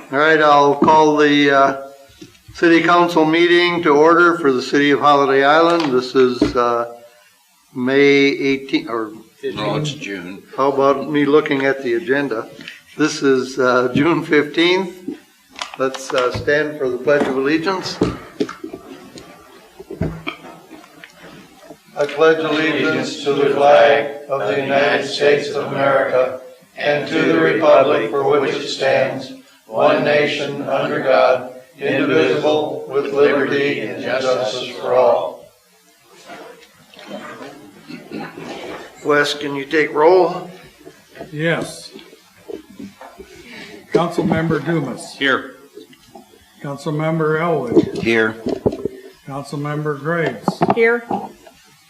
All right, I'll call the City Council meeting to order for the City of Holiday Island. This is May 18th, or No, it's June. how about me looking at the agenda? This is June 15th. Let's stand for the Pledge of Allegiance. I pledge allegiance to the flag of the United States of America and to the republic for which it stands, one nation under God, indivisible, with liberty and justice for all. Wes, can you take roll? Yes. Councilmember Dumas. Here. Councilmember Elwood. Here. Councilmember Graves. Here.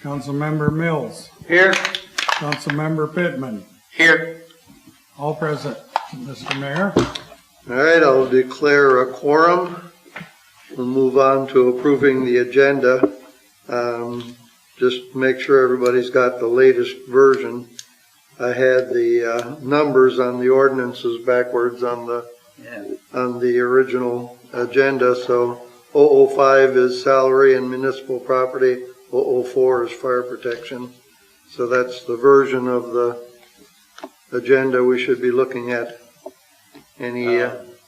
Councilmember Mills. Here. Councilmember Pittman. Here. All present. Mr. Mayor. All right, I'll declare a quorum. We'll move on to approving the agenda. Just make sure everybody's got the latest version. I had the numbers on the ordinances backwards on the original agenda. So 005 is salary and municipal property. 004 is fire protection. So that's the version of the agenda we should be looking at. Any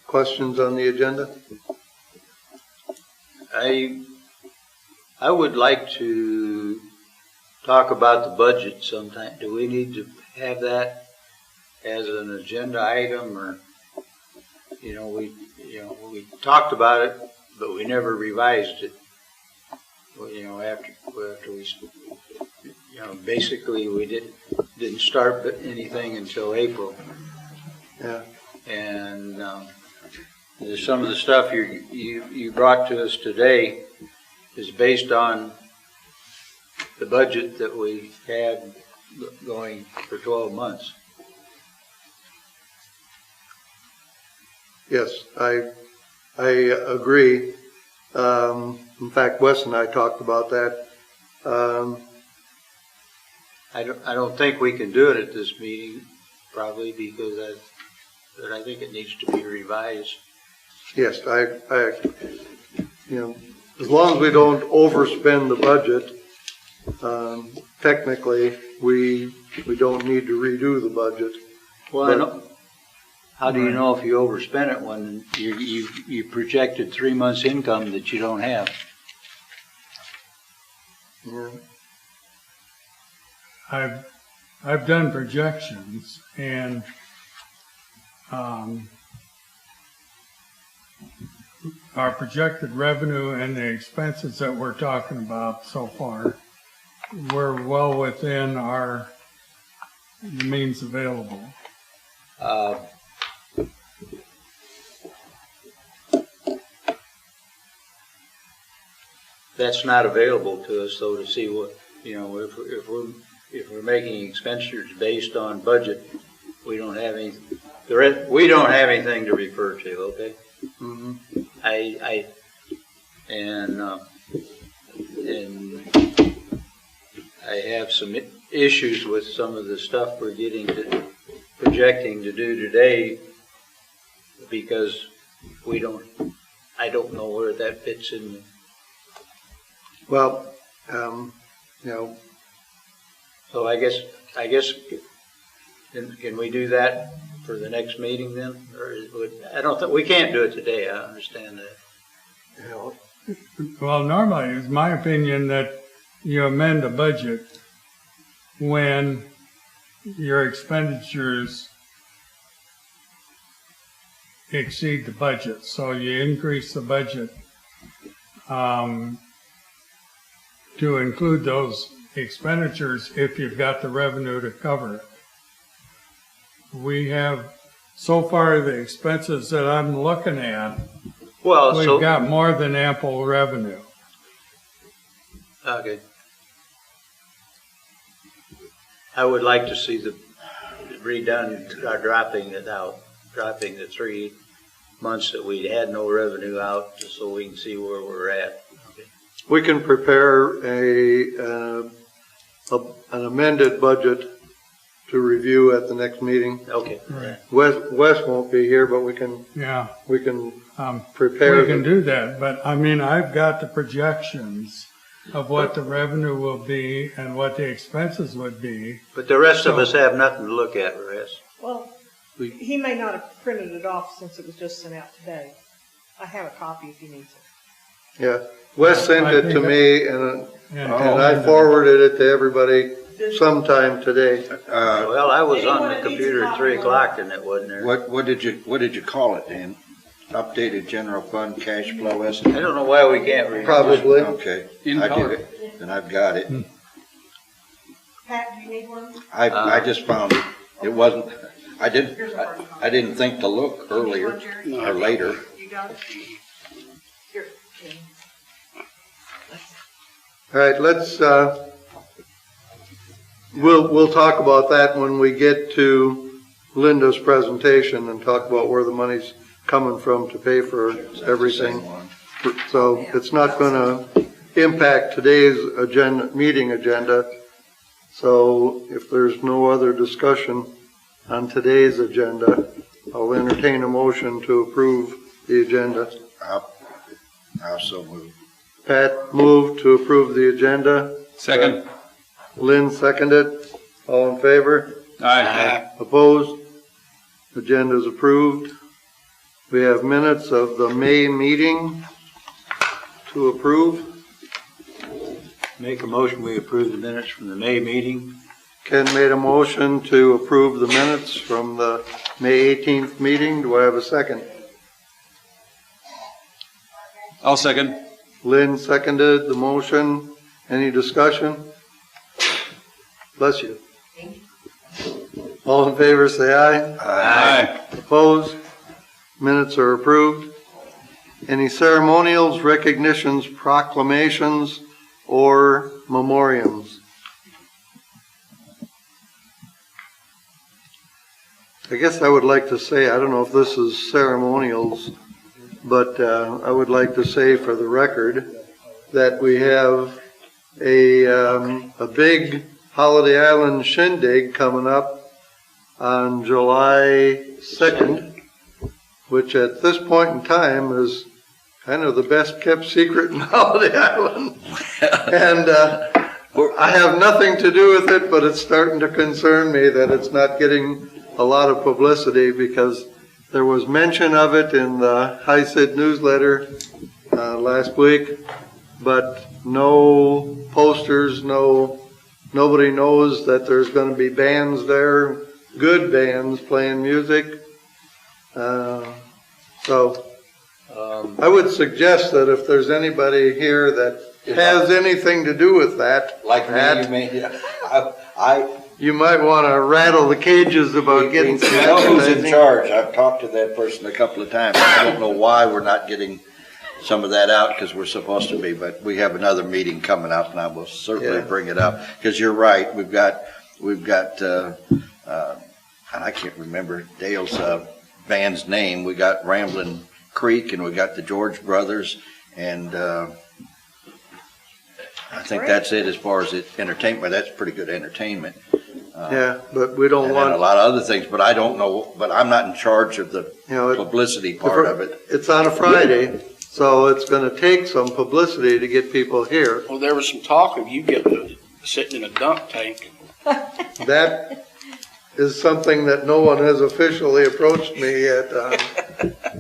questions on the agenda? I would like to talk about the budget sometime. Do we need to have that as an agenda item, or we talked about it, but we never revised it. After we basically we didn't start anything until April. Yeah. And some of the stuff you brought to us today is based on the budget that we had going for 12 months. Yes, I agree. In fact, Wes and I talked about that. I don't think we can do it at this meeting, probably because I think it needs to be revised. Yes, as long as we don't overspend the budget, technically we don't need to redo the budget. Well, how do you know if you overspent it when you projected 3 months' income that you don't have? Yeah. I've done projections, and our projected revenue and the expenses that we're talking about so far, we're well within the means available. That's not available to us, though, to see what, if we're making expenditures based on budget, we don't have any. We don't have anything to refer to. Okay. Mm-hmm. And I have some issues with some of the stuff we're projecting to do today, because I don't know where that fits in. Well, So I guess can we do that for the next meeting then? Or I don't think we can't do it today. I understand that. Well, normally it's my opinion that you amend the budget when your expenditures exceed the budget. So you increase the budget to include those expenditures if you've got the revenue to cover it. We have, so far, the expenses that I'm looking at, we've got more than ample revenue. Okay. I would like to see the redone, dropping the 3 months that we had no revenue out, just so we can see where we're at. Okay. we can prepare an amended budget to review at the next meeting. Okay. Right. Wes won't be here, but we can Yeah. prepare. We can do that, but I mean, I've got the projections of what the revenue will be and what the expenses would be. But the rest of us have nothing to look at, Russ. Well, he may not have printed it off since it was just sent out today. I have a copy if you need it. Yeah, Wes sent I it think to that- me and And I forwarded it to everybody sometime today. Well, I was on the Anyone that needs computer a at copy 3 of it. o'clock and it wasn't there. What did you call it, Dan? Updated general fund cash flow estimate? I don't know why we can't read. Probably. Okay, In I do color. it, then I've got it. Pat, do you need one? I just found it. It wasn't, I Here's a didn't, hard copy. I didn't think to look earlier or later. You got it? Here. yeah. All right, let's, we'll talk about that when we get to Linda's presentation and talk about where the money's coming from to pay for everything. So it's not gonna impact today's meeting agenda. So if there's no other discussion on today's agenda, I'll entertain a motion to approve the agenda. I'll so move. Pat moved to approve the agenda. Second. Lynn seconded. All in favor? Aye. Opposed? Agenda is approved. We have minutes of the May meeting to approve. Make a motion, we approve the minutes from the May meeting. Ken made a motion to approve the minutes from the May 18th meeting. Do I have a second? I'll second. Lynn seconded the motion. Any discussion? Bless you. All in favor, say aye. Aye. Opposed? Minutes are approved. Any ceremonials, recognitions, proclamations, or memoriams? I guess I would like to say, I don't know if this is ceremonials, but I would like to say for the record that we have a big Holiday Island shindig coming up on July 2nd, which at this point in time is kind of the best kept secret in Holiday Island. And I have nothing to do with it, but it's starting to concern me that it's not getting a lot of publicity because there was mention of it in the HICID newsletter last week, but no posters, nobody knows that there's going to be bands there, good bands playing music. So I would suggest that if there's anybody here that has anything to do with that, Like Pat, me, you mean, you might want to rattle the cages about getting some you know who's in advertising. charge. I've talked to that person a couple of times. I don't know why we're not getting some of that out because we're supposed to be, but we have another meeting coming up and I will certainly Yeah. bring it up. Because you're right, we've got, and I can't remember Dale's band's name. We got Ramblin' Creek and we got the George Brothers and I think that's it as far as entertainment. But that's pretty good entertainment. Yeah, but we don't And then a want, lot of other things, but I don't know, but I'm not in charge of the you know, publicity part of it. it's on a Friday, so it's going to take some publicity to get people here. Well, there was some talk of you sitting in a dunk tank. That is something that no one has officially approached me yet on.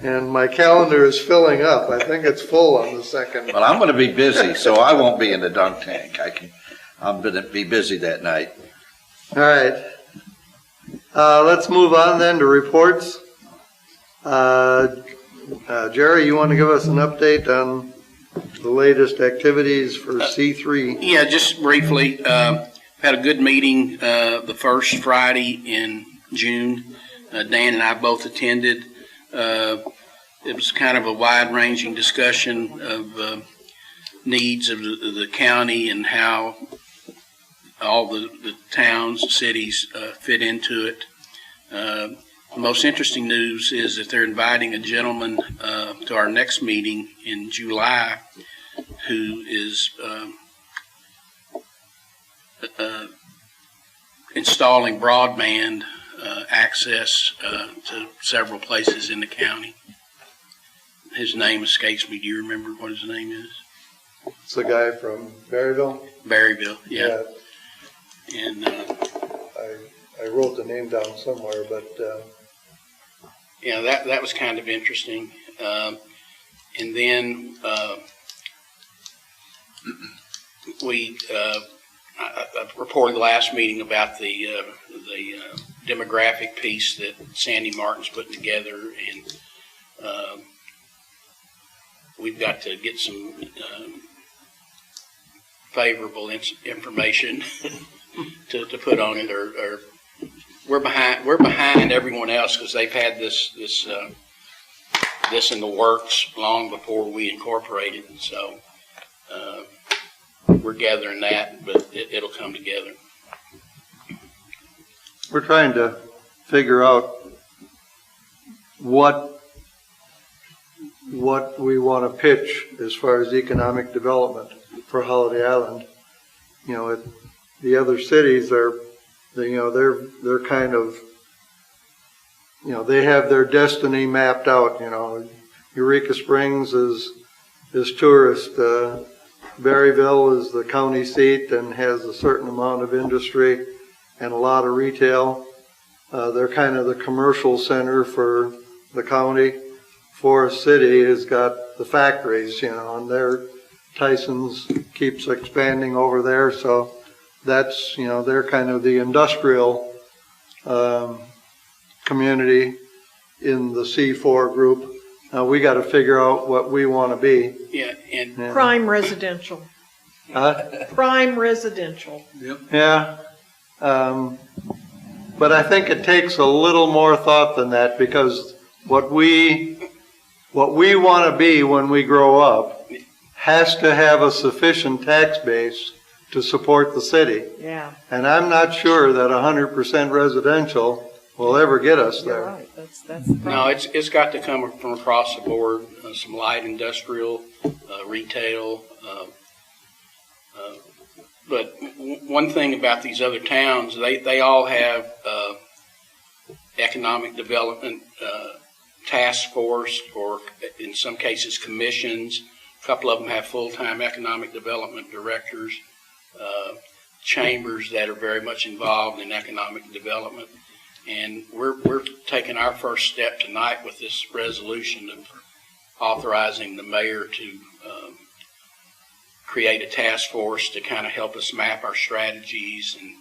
And my calendar is filling up. I think it's full on the 2nd. Well, I'm going to be busy, so I won't be in the dunk tank. I'm going to be busy that night. All right. Let's move on then to reports. Jerry, you want to give us an update on the latest activities for C3? Yeah, just briefly, had a good meeting the first Friday in June. Dan and I both attended. It was kind of a wide-ranging discussion of needs of the county and how all the towns, cities fit into it. The most interesting news is that they're inviting a gentleman to our next meeting in July who is installing broadband access to several places in the county. His name escapes me. Do you remember what his name is? It's the guy from Berryville. Berryville, yeah. And I wrote the name down somewhere, but yeah, that was kind of interesting. And then I reported last meeting about the demographic piece that Sandy Martin's putting together, and we've got to get some favorable information to put on it, or we're behind everyone else because they've had this in the works long before we incorporated, and so we're gathering that, but it'll come together. we're trying to figure out what we want to pitch as far as economic development for Holiday Island. You know, the other cities are, they're kind of, they have their destiny mapped out. Eureka Springs is tourist. Berryville is the county seat and has a certain amount of industry and a lot of retail. They're kind of the commercial center for the county. Forest City has got the factories, and Tyson's keeps expanding over there. So that's, they're kind of the industrial community in the C4 group. Now we got to figure out what we want to be. Yeah, and Prime residential. Prime residential. Yep. Yeah. But I think it takes a little more thought than that, because what we want to be when we grow up has to have a sufficient tax base to support the city. Yeah. And I'm not sure that 100% residential will ever get us You're there. right. That's the problem. no, it's got to come from across the board. Some light industrial, retail. But one thing about these other towns, they all have economic development task force, or in some cases commissions. A couple of them have full-time economic development directors, chambers that are very much involved in economic development. And we're taking our first step tonight with this resolution of authorizing the mayor to create a task force to kind of help us map our strategies and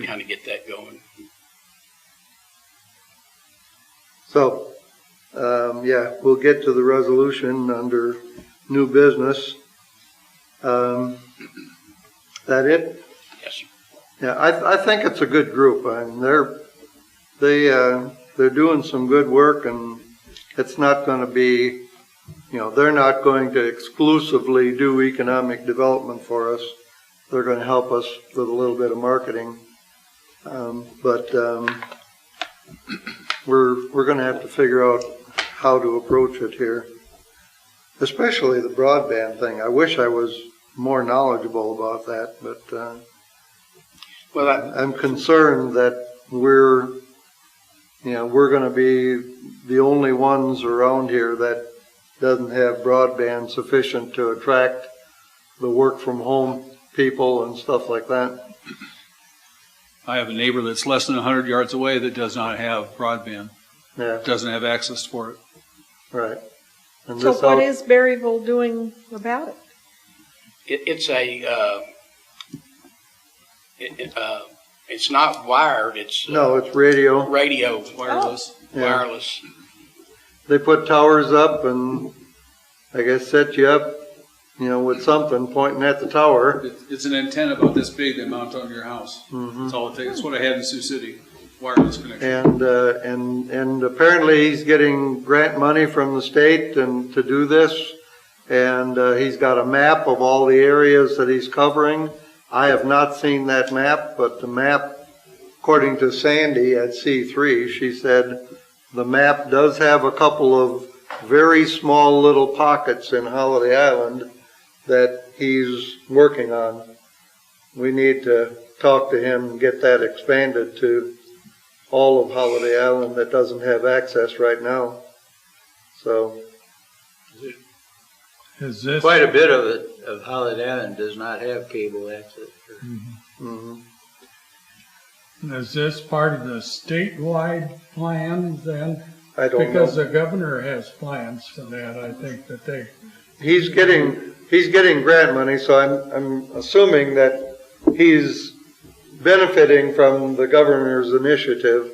kind of get that going. So, we'll get to the resolution under new business. That it? Yes, sir. Yeah, I think it's a good group. I mean, they're doing some good work, and it's not going to be, they're not going to exclusively do economic development for us. They're going to help us with a little bit of marketing, but we're going to have to figure out how to approach it here, especially the broadband thing. I wish I was more knowledgeable about that, but. Well, I'm concerned that we're going to be the only ones around here that doesn't have broadband sufficient to attract the work from home people and stuff like that. I have a neighbor that's less than 100 yards away that does not have broadband, Yeah, doesn't have access for it. right. And So this what is Berryville doing about it? It's not wired. It's No, it's radio. radio, Wireless. Yeah. wireless. They put towers up and I guess set you up, with something pointing at the tower. It's an antenna about this big that mount on your house. Mhm. That's all it takes. That's what I had in Sioux City, wireless connection. And apparently he's getting grant money from the state and to do this. And he's got a map of all the areas that he's covering. I have not seen that map, but the map, according to Sandy at C3, she said the map does have a couple of very small little pockets in Holiday Island that he's working on. We need to talk to him and get that expanded to all of Holiday Island that doesn't have access right now. So, Is this? Quite a bit of it, of Holiday Island does not have cable access. mhm. Is this part of the statewide plan then? I don't know. Because the governor has plans for that, I think that they, He's getting grant money, so I'm assuming that he's benefiting from the governor's initiative.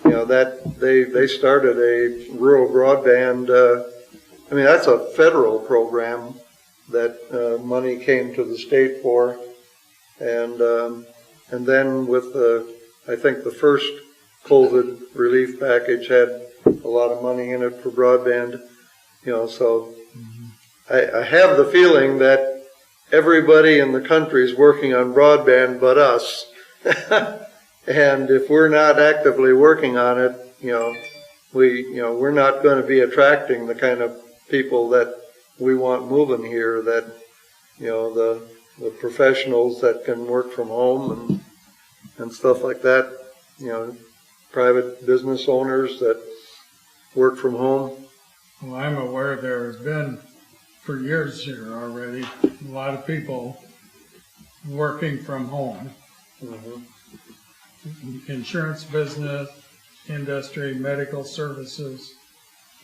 You know, that they started a rural broadband, I mean, that's a federal program that money came to the state for. And then with I think the first COVID relief package had a lot of money in it for broadband, you know, so I have the feeling that everybody in the country is working on broadband but us. And if we're not actively working on it, we're not going to be attracting the kind of people that we want moving here, that, the professionals that can work from home and stuff like that, private business owners that work from home. well, I'm aware there has been for years here already, a lot of people working from home. Insurance business, industry, medical services.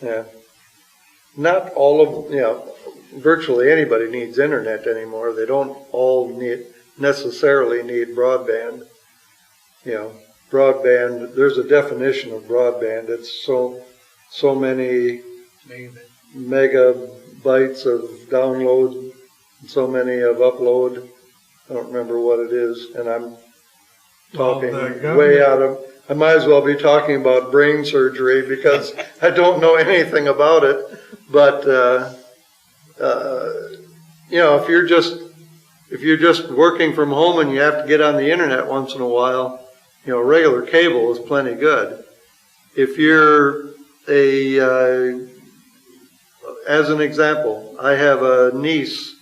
Yeah. Not all of, virtually anybody needs internet anymore. They don't all necessarily need broadband. Broadband, there's a definition of broadband. It's so many megabytes of download, so many of upload. I don't remember what it is, and I'm talking way out of, I might as well be talking about brain surgery because I don't know anything about it. But, if you're just working from home and you have to get on the internet once in a while, regular cable is plenty good. If you're as an example, I have a niece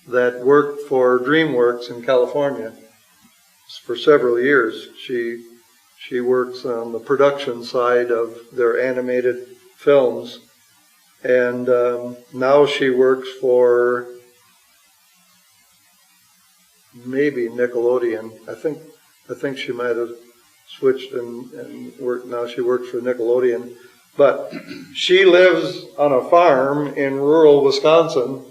that worked for DreamWorks in California for several years. She works on the production side of their animated films, and now she works for maybe Nickelodeon. I think she might have switched and worked. Now she works for Nickelodeon, but she lives on a farm in rural Wisconsin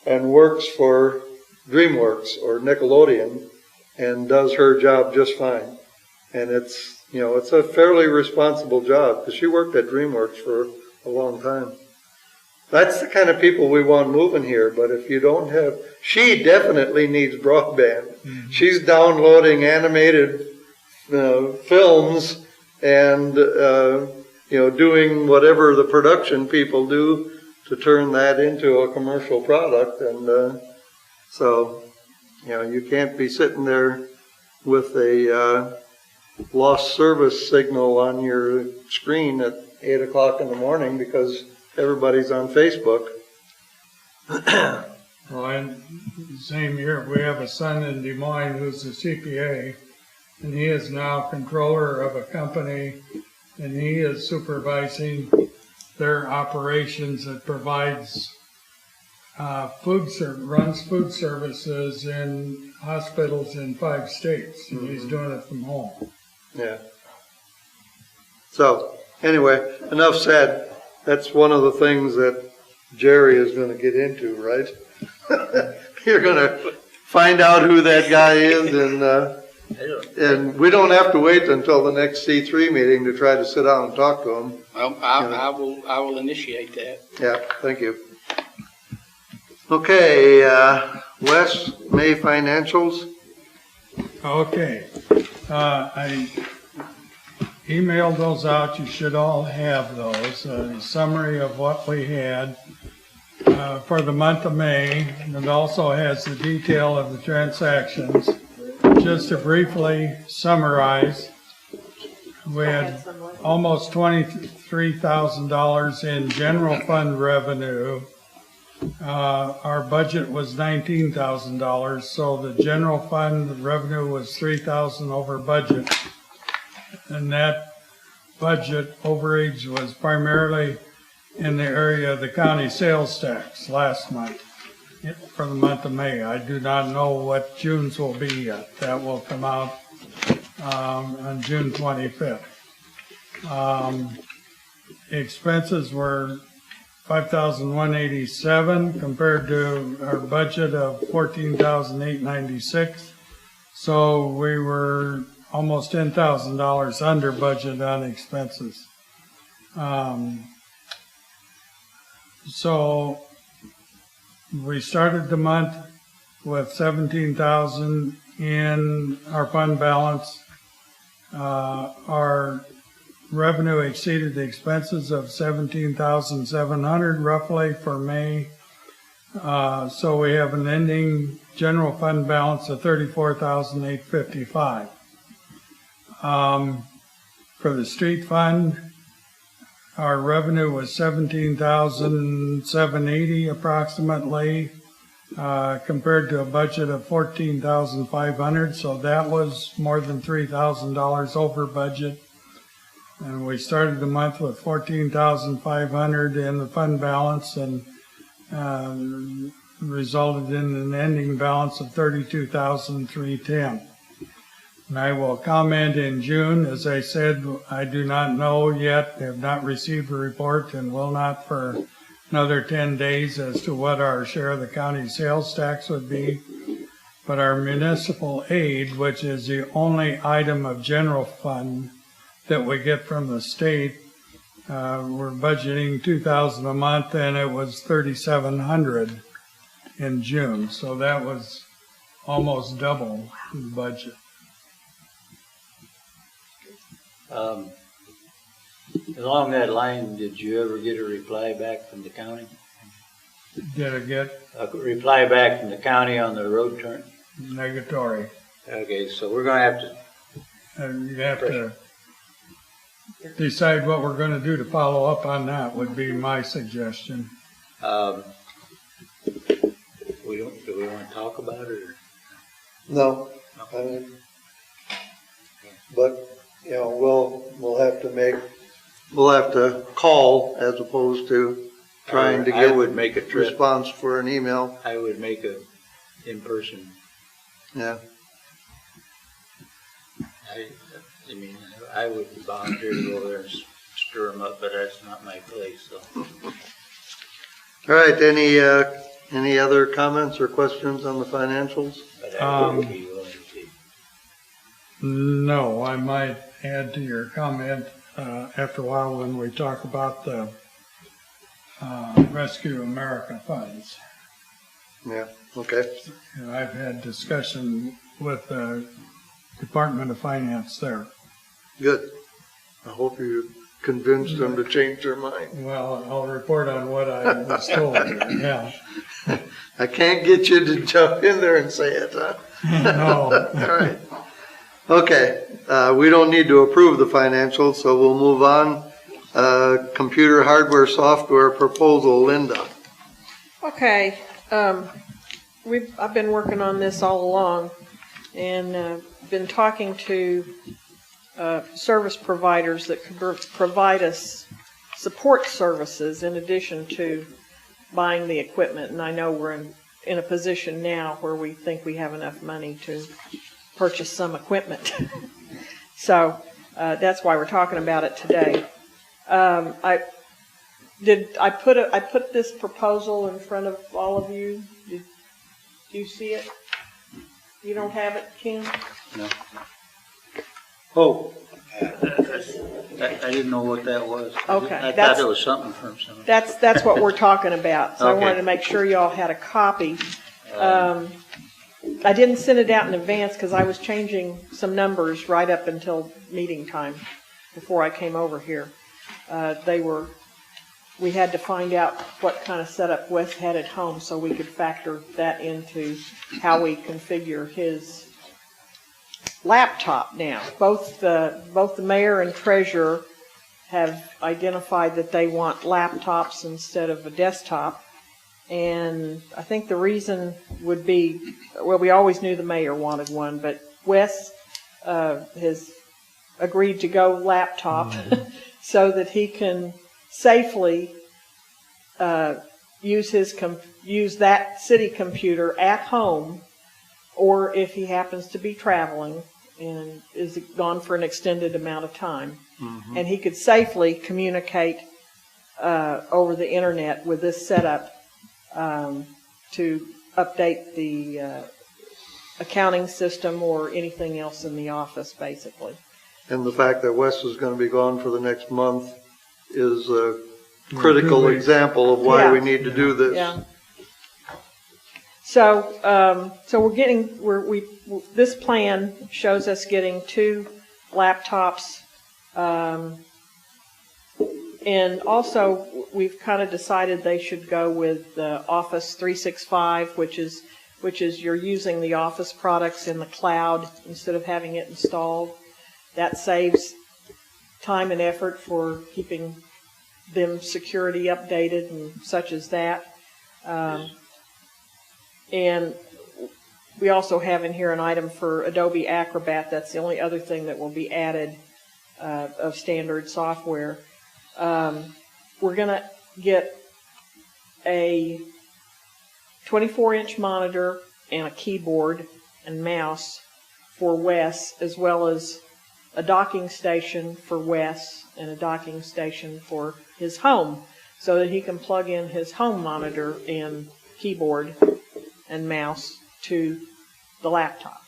and works for DreamWorks or Nickelodeon and does her job just fine. And it's a fairly responsible job because she worked at DreamWorks for a long time. That's the kind of people we want moving here. But if you don't have, she definitely needs broadband. Mm-hmm. She's downloading animated films and doing whatever the production people do to turn that into a commercial product. And so you can't be sitting there with a lost service signal on your screen at 8 o'clock in the morning because everybody's on Facebook. Well, and same year, we have a son in Des Moines who's a CPA, and he is now controller of a company, and he is supervising their operations that provides runs food services in hospitals in 5 states, and he's doing it from home. Yeah. So, anyway, enough said. That's one of the things that Jerry is going to get into, right? You're going to find out who that guy is, and we don't have to wait until the next C3 meeting to try to sit down and talk to him. Well, I will initiate that. Yeah, thank you. Okay, Wes, May financials. Okay. I emailed those out. You should all have those. A summary of what we had for the month of May. And it also has the detail of the transactions. Just to briefly summarize, we had almost $23,000 in general fund revenue. Our budget was $19,000, so the general fund revenue was $3,000 over budget. And that budget overage was primarily in the area of the county sales tax last month, for the month of May. I do not know what June's will be yet. That will come out on June 25th. Expenses were $5,187 compared to our budget of $14,896. So we were almost $10,000 under budget on expenses. So we started the month with $17,000 in our fund balance. Our revenue exceeded the expenses of $17,700 roughly for May. So we have an ending general fund balance of $34,855. For the street fund, our revenue was $17,780 approximately, compared to a budget of $14,500. So that was more than $3,000 over budget. And we started the month with $14,500 in the fund balance, and resulted in an ending balance of $32,310. And I will comment in June. As I said, I do not know yet, have not received a report, and will not for another 10 days as to what our share of the county sales tax would be. But our municipal aid, which is the only item of general fund that we get from the state, we're budgeting $2,000 a month, and it was $3,700 in June. So that was almost double the budget. Along that line, did you ever get a reply back from the county? Did I get A reply back from the county on the road turn? negatory? Okay, so we're gonna have to, You have to decide what we're going to do to follow up on that, would be my suggestion. do we want to talk about it, or? No, I mean, but, you know, we'll have to call as opposed to trying to I get would make a trip. response for an email. I would make a in-person. Yeah. I mean, I would volunteer to go there and stir them up, but that's not my place, so. All right, any other comments or questions on the financials? But I would be willing to. No, I might add to your comment after a while when we talk about the Rescue America funds. Yeah, okay. And I've had discussion with the Department of Finance there. Good. I hope you convinced them to change their mind. Well, I'll report on what I was told. Yeah. I can't get you to jump in there and say it, huh? No. All right. Okay, we don't need to approve the financials, so we'll move on. Computer hardware software proposal, Linda. Okay, I've been working on this all along, and been talking to service providers that could provide us support services in addition to buying the equipment. And I know we're in a position now where we think we have enough money to purchase some equipment. So that's why we're talking about it today. I put this proposal in front of all of you. Did you see it? You don't have it, Ken? No. Oh, I didn't know what that was. Okay, I thought it was something from someone. That's what we're talking about. So Okay. I wanted to make sure y'all had a copy. I didn't send it out in advance because I was changing some numbers right up until meeting time before I came over here. We had to find out what kind of setup Wes had at home so we could factor that into how we configure his laptop now. Both the mayor and treasurer have identified that they want laptops instead of a desktop. And I think the reason would be, well, we always knew the mayor wanted one, but Wes has agreed to go laptop so that he can safely use that city computer at home, or if he happens to be traveling and is gone for an extended amount of time. And he could safely communicate over the internet with this setup to update the accounting system or anything else in the office, basically. And the fact that Wes is going to be gone for the next month is a critical example of why we need to do this. Yeah. So, this plan shows us getting 2 laptops, and also we've kind of decided they should go with Office 365, which is you're using the Office products in the cloud instead of having it installed. That saves time and effort for keeping them security updated and such as that. And we also have in here an item for Adobe Acrobat. That's the only other thing that will be added of standard software. We're going to get a 24-inch monitor and a keyboard and mouse for Wes, as well as a docking station for Wes and a docking station for his home, so that he can plug in his home monitor and keyboard and mouse to the laptop.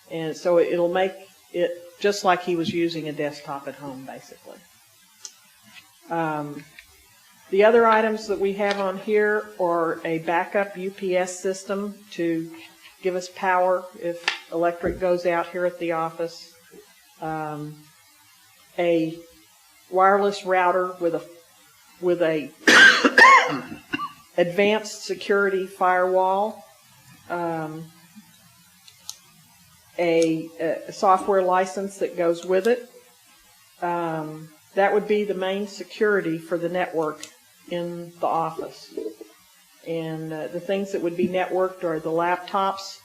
And so it'll make it just like he was using a desktop at home, basically. The other items that we have on here are a backup UPS system to give us power if electric goes out here at the office, a wireless router with a advanced security firewall, a software license that goes with it. That would be the main security for the network in the office. And the things that would be networked are the laptops,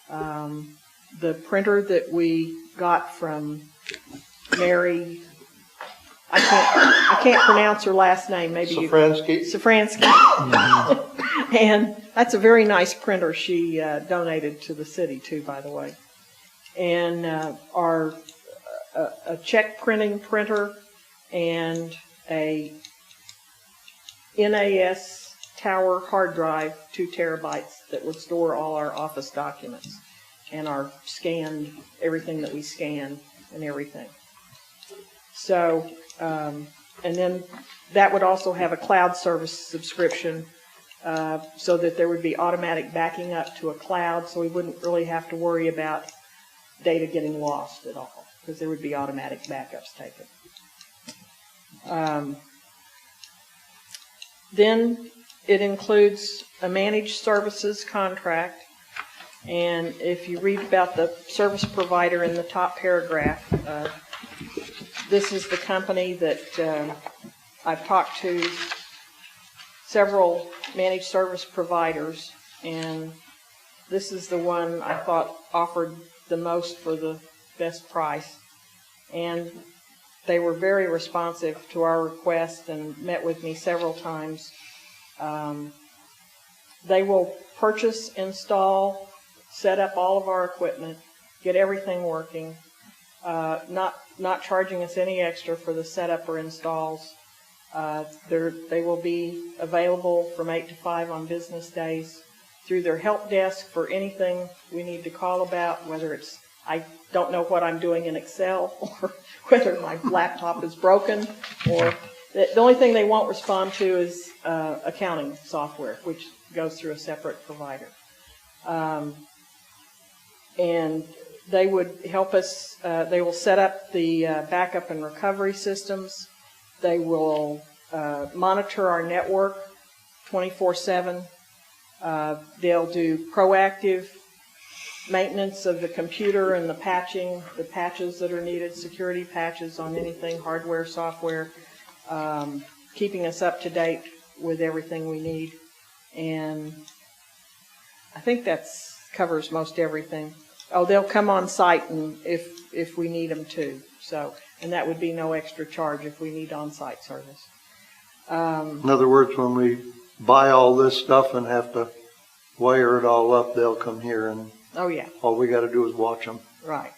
the printer that we got from Mary. I can't pronounce her last name. Maybe Safransky. And that's a very nice printer she donated to the city too, by the way. And our a check printing printer and a NAS Tower hard drive, 2 terabytes, that would store all our office documents and our scanned, everything that we scan and everything. So, and then that would also have a cloud service subscription, so that there would be automatic backing up to a cloud, so we wouldn't really have to worry about data getting lost at all, because there would be automatic backups taken. Then it includes a managed services contract, and if you read about the service provider in the top paragraph, this is the company that I've talked to several managed service providers, and this is the one I thought offered the most for the best price. And they were very responsive to our request and met with me several times. They will purchase, install, set up all of our equipment, get everything working, not charging us any extra for the setup or installs. They will be available from 8 to 5 on business days through their help desk for anything we need to call about, whether it's I don't know what I'm doing in Excel, or whether my laptop is broken, or the only thing they won't respond to is accounting software, which goes through a separate provider. And they would help us, they will set up the backup and recovery systems. They will monitor our network 24/7. They'll do proactive maintenance of the computer and the patches that are needed, security patches on anything, hardware, software, keeping us up to date with everything we need. And I think that's covers most everything. Oh, they'll come on site and if we need them to. So, and that would be no extra charge if we need on-site service. In other words, when we buy all this stuff and have to wire it all up, they'll come here and Oh, yeah. all we got to do is watch them. Right.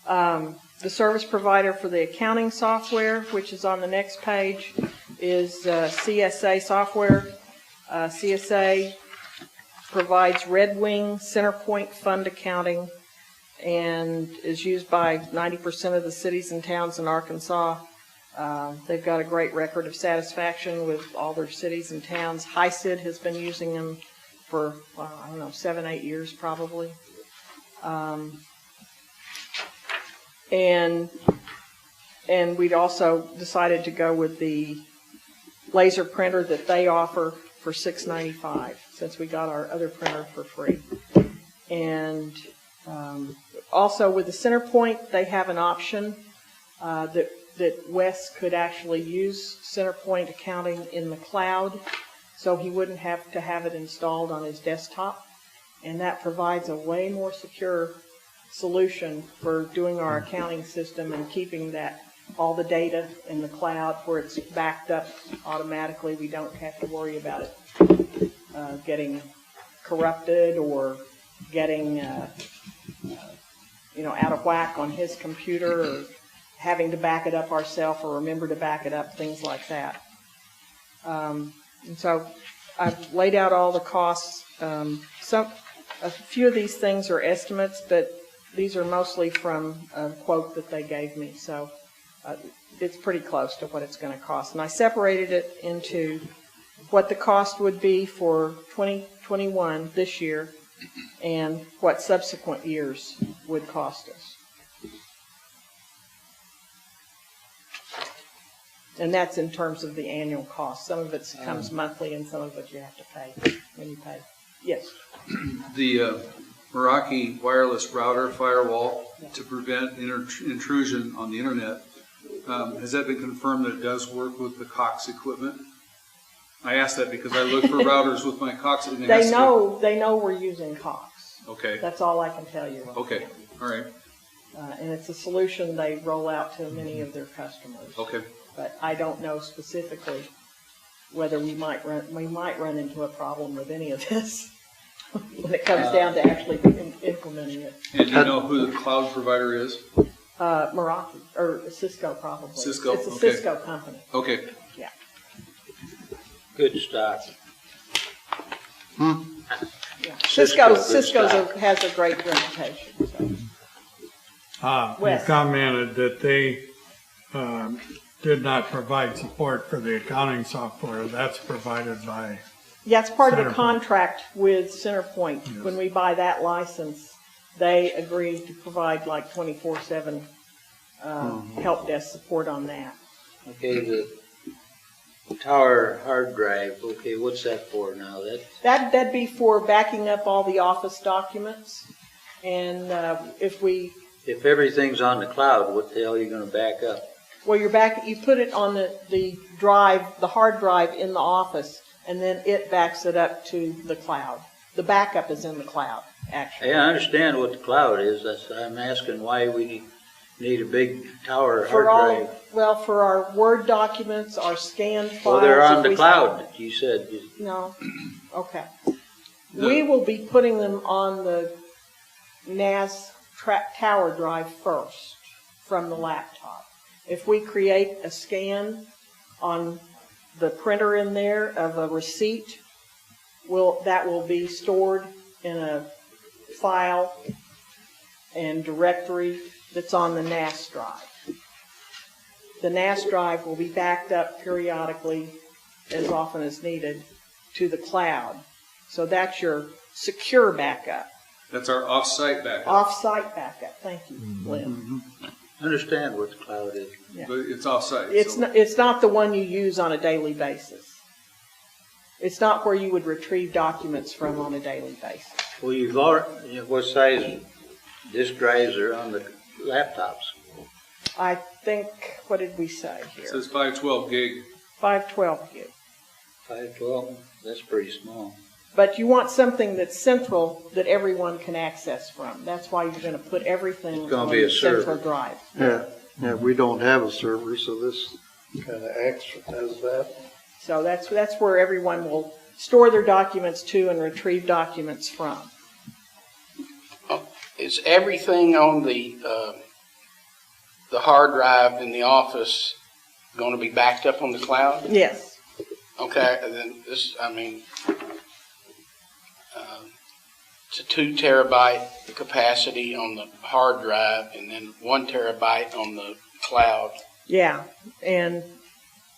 The service provider for the accounting software, which is on the next page, is CSA Software. CSA provides Red Wing Centerpoint Fund accounting and is used by 90% of the cities and towns in Arkansas. They've got a great record of satisfaction with all their cities and towns. HICID has been using them for, well, I don't know, 7, 8 years probably. And we'd also decided to go with the laser printer that they offer for $6.95 since we got our other printer for free. And also with the Centerpoint, they have an option that Wes could actually use Centerpoint accounting in the cloud, so he wouldn't have to have it installed on his desktop. And that provides a way more secure solution for doing our accounting system and keeping that all the data in the cloud where it's backed up automatically. We don't have to worry about it getting corrupted or getting out of whack on his computer, or having to back it up ourselves or remember to back it up, things like that. And so I've laid out all the costs. A few of these things are estimates, but these are mostly from a quote that they gave me. So it's pretty close to what it's going to cost. And I separated it into what the cost would be for 2021 this year and what subsequent years would cost us. And that's in terms of the annual cost. Some of it comes monthly and some of it you have to pay when you pay. Yes? The Meraki wireless router firewall to prevent intrusion on the internet, has that been confirmed that it does work with the Cox equipment? I asked that because I look for routers with my Cox. And they know we're using Cox. Okay. That's all I can tell you. Okay. All right. And it's a solution they roll out to many of their customers. Okay. But I don't know specifically whether we might run into a problem with any of this when it comes down to actually implementing it. And do you know who the cloud provider is? Meraki, or Cisco probably. Cisco, It's a okay. Cisco company. Okay. Yeah. Good stuff. Yeah. Cisco, Cisco good stuff. has a great reputation. So. You Wes. commented that they did not provide support for the accounting software. That's provided by. Yeah, it's part of the Centerpoint. contract with Centerpoint. Yes. When we buy that license, they agree to provide like 24/7 help desk support on that. Okay, the tower hard drive, okay, what's that for now? That'd be for backing up all the Office documents. And If everything's on the cloud, what the hell are you going to back up? well, you put it on the drive, the hard drive in the Office, and then it backs it up to the cloud. The backup is in the cloud, actually. Hey, I understand what the cloud is. I'm asking why we need a big tower hard drive. For our Word documents, our scanned files. Well, they're on if the we- cloud, you said. No. Okay. We will be putting them on the NAS tower drive first from the laptop. If we create a scan on the printer in there of a receipt, that will be stored in a file and directory that's on the NAS drive. The NAS drive will be backed up periodically, as often as needed, to the cloud. So that's your secure backup. That's our off-site backup. Off-site backup. Thank you, Lynn. I understand what the cloud is. Yeah. But it's off-site. It's not the one you use on a daily basis. It's not where you would retrieve documents from on a daily basis. Well, you've already, what size disk drives are on the laptops? I think, what did we say It here? says 512 gig. 512 gig. 512, that's pretty small. But you want something that's central that everyone can access from. That's why you're gonna put everything It's gonna on be a central server. drive. Yeah, we don't have a server, so this kind of acts as that. So that's where everyone will store their documents to and retrieve documents from. Is everything on the hard drive in the office going to be backed up on the cloud? Yes. Okay, and then this, it's a 2 terabyte capacity on the hard drive and then 1 terabyte on the cloud. Yeah, and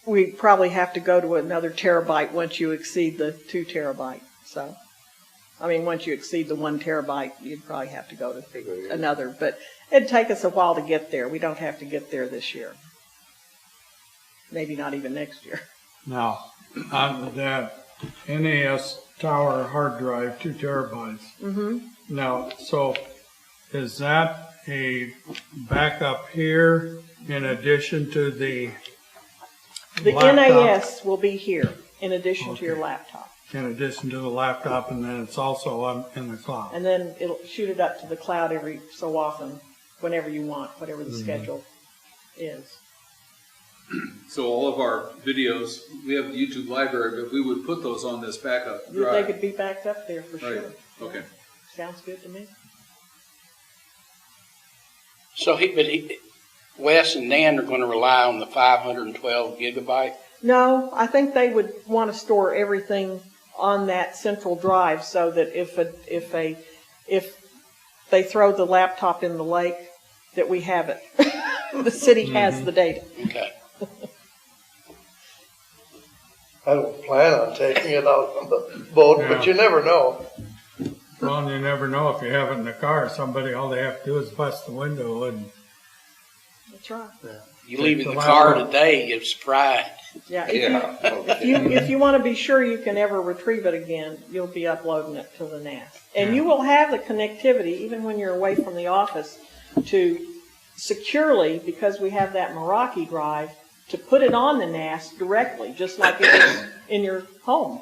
we probably have to go to another terabyte once you exceed the 2 terabyte. So, once you exceed the 1 terabyte, you'd probably have to go to another. But it'd take us a while to get there. We don't have to get there this year. Maybe not even next year. Now, on that NAS Tower hard drive, 2 terabytes. Mm-hmm. Now, so is that a backup here in addition to the The laptop? NAS will be here in addition to your Okay. laptop. In addition to the laptop, and then it's also in the cloud. And then it'll shoot it up to the cloud every so often, whenever you want, whatever the schedule is. So all of our videos, we have the YouTube library, but we would put those on this backup They drive. could be backed up there for Right. sure. Okay. Sounds good to me. So Wes and Dan are going to rely on the 512 gigabyte. No, I think they would want to store everything on that central drive so that if they throw the laptop in the lake, that we have it. The city has the data. Okay. I don't plan on taking it out on the boat, but you never know. Well, and you never know if you have it in the car. Somebody, all they have to do is bust the window and That's right. You leave it in the car today, you're surprised. Yeah. If you want to be sure you can ever retrieve it again, you'll be uploading it to the NAS. And you will have the connectivity, even when you're away from the office, to securely, because we have that Meraki drive, to put it on the NAS directly, just like it is in your home.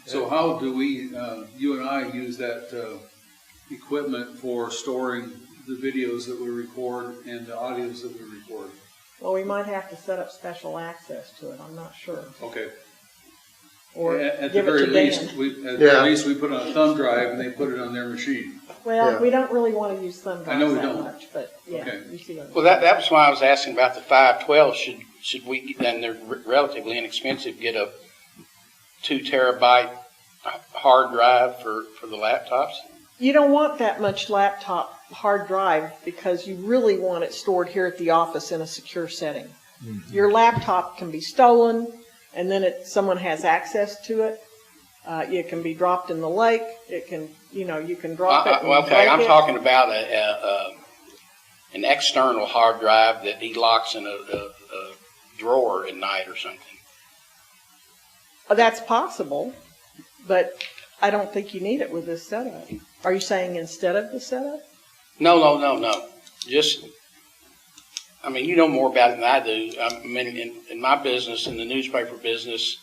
So how do we, you and I, use that equipment for storing the videos that we record and the audios that we record? Well, we might have to set up special access to it. I'm not sure. Okay. Or At the give it very to least, Dan. at the very least, we put it on a thumb drive and they put it on their machine. Well, Yeah. we don't really want to use thumb I know drives we that don't. much, but yeah, Okay. you see what I'm Well, that was why I was asking about the 512. Should we, and they're relatively inexpensive, get a 2 terabyte hard drive for the laptops? You don't want that much laptop hard drive because you really want it stored here at the office in a secure setting. Your laptop can be stolen, and then someone has access to it. It can be dropped in the lake. It can, you can drop it. And Okay, I'm break it. talking about an external hard drive that he locks in a drawer at night or something. That's possible, but I don't think you need it with this setup. Are you saying instead of the setup? No. Just, you know more about it than I do. In my business, in the newspaper business,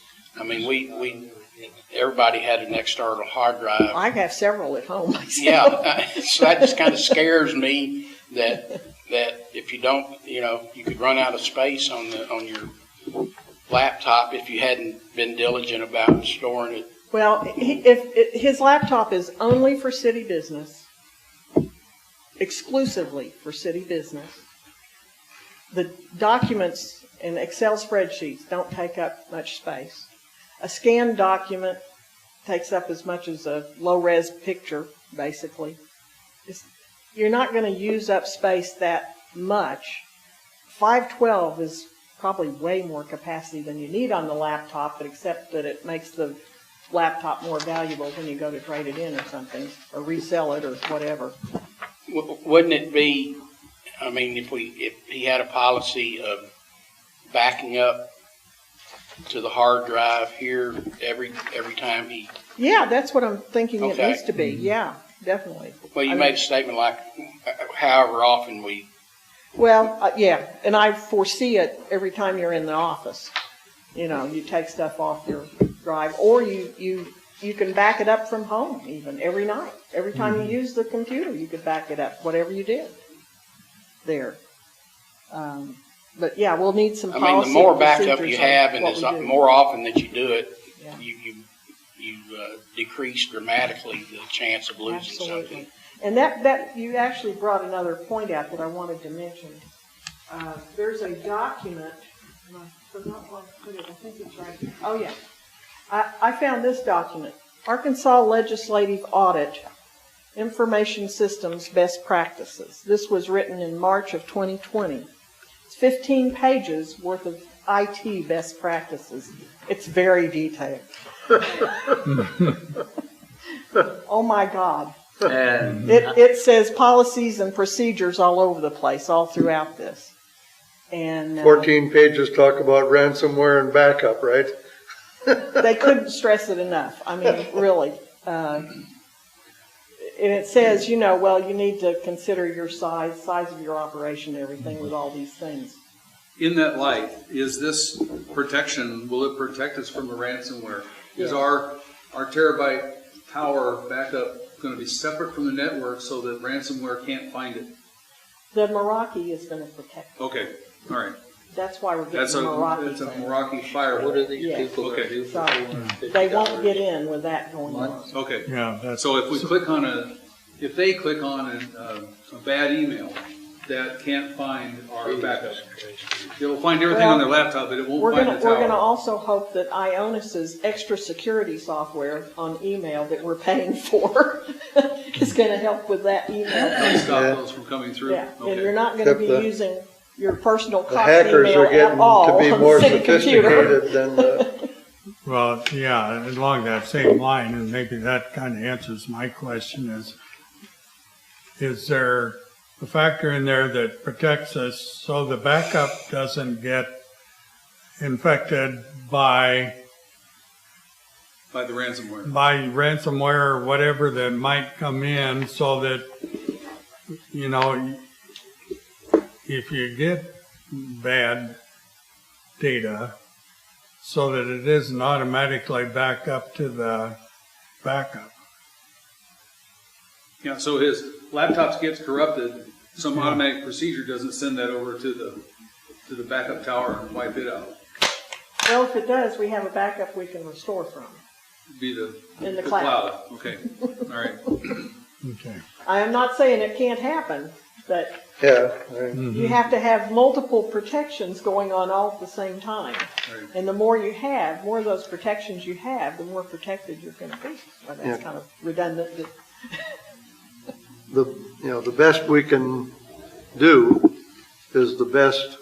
everybody had an external hard drive. I have several at home myself. Yeah, so that just kind of scares me that if you don't, you could run out of space on your laptop if you hadn't been diligent about storing it. Well, his laptop is only for city business, exclusively for city business. The documents and Excel spreadsheets don't take up much space. A scanned document takes up as much as a low-res picture, basically. You're not going to use up space that much. 512 is probably way more capacity than you need on the laptop, but except that it makes the laptop more valuable when you go to trade it in or something, or resell it or whatever. Wouldn't it be, if he had a policy of backing up to the hard drive here every time he... Yeah, that's what I'm thinking it Okay. needs to be. Yeah, definitely. Well, you made a statement like however often we... Well, yeah, and I foresee it every time you're in the office. You know, you take stuff off your drive, or you can back it up from home even every night. Every time you use the computer, you could back it up, whatever you did there. But yeah, we'll need some I policy mean, the more and backup procedures you on have, and what it's we do. more often that you do it, Yeah. you decrease dramatically the chance of losing Absolutely. something. And that you actually brought another point out that I wanted to mention. There's a document, and I forgot where I put it, I think it's right here. Oh, yeah. I found this document, Arkansas Legislative Audit, Information Systems Best Practices. This was written in March of 2020. It's 15 pages worth of IT best practices. It's very detailed. Oh my God. And It says policies and procedures all over the place, all throughout this. And 14 pages talk about ransomware and backup, right? they couldn't stress it enough. I mean, really. And it says, you know, well, you need to consider your size of your operation, everything with all these things. In that light, is this protection, will it protect us from a ransomware? Is Yeah. our terabyte tower backup going to be separate from the network so that ransomware can't find it? The Meraki is going to protect it. Okay, all right. That's why we're getting That's the a Meraki thing. Meraki firewall. what are these Yeah. people going to Okay. do for So $450? they won't get in with that going on. Month? Okay. Yeah, that's, So if we click on if they click on a bad email that can't find our backup, it'll find everything on their laptop, but it won't We're find gonna the we're gonna tower. also hope that Ionis's extra security software on email that we're paying for is gonna help with that email. Stop Yeah. those from coming through. Yeah, and Okay. you're not gonna be Except the- using your personal The Cox hackers email are at getting all to be on more the city computer. sophisticated than the, well, yeah, along that same line, and maybe that kind of answers my question is there a factor in there that protects us so the backup doesn't get infected by By the ransomware. ransomware or whatever that might come in, so that, you know, if you get bad data, so that it isn't automatically back up to the backup. Yeah, so his laptops gets corrupted, some automatic procedure doesn't send that over to the backup tower and wipe it out. Well, if it does, we have a backup we can restore from. It'd be In the cloud. Okay, all right. Okay. I am not saying it can't happen, but yeah. Right. you have to have multiple protections going on all at the same time. Right. And the more you have, more of those protections you have, the more protected you're going to be. Well, that's Yeah. kind of redundant. The best we can do is the best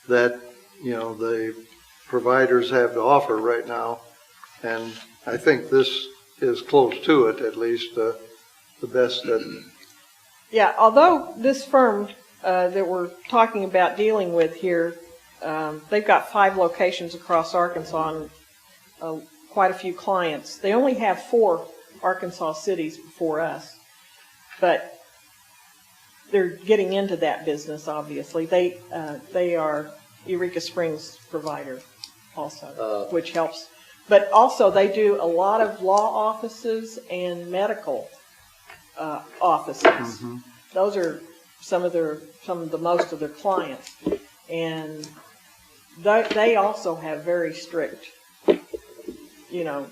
that, the providers have to offer right now. And I think this is close to it, at least, the best that, Yeah, although this firm that we're talking about dealing with here, they've got 5 locations across Arkansas and quite a few clients. They only have 4 Arkansas cities before us, but they're getting into that business, obviously. They are Eureka Springs provider also, which helps. But also they do a lot of law offices and medical offices. Those are some of the most of their clients, and they also have very strict,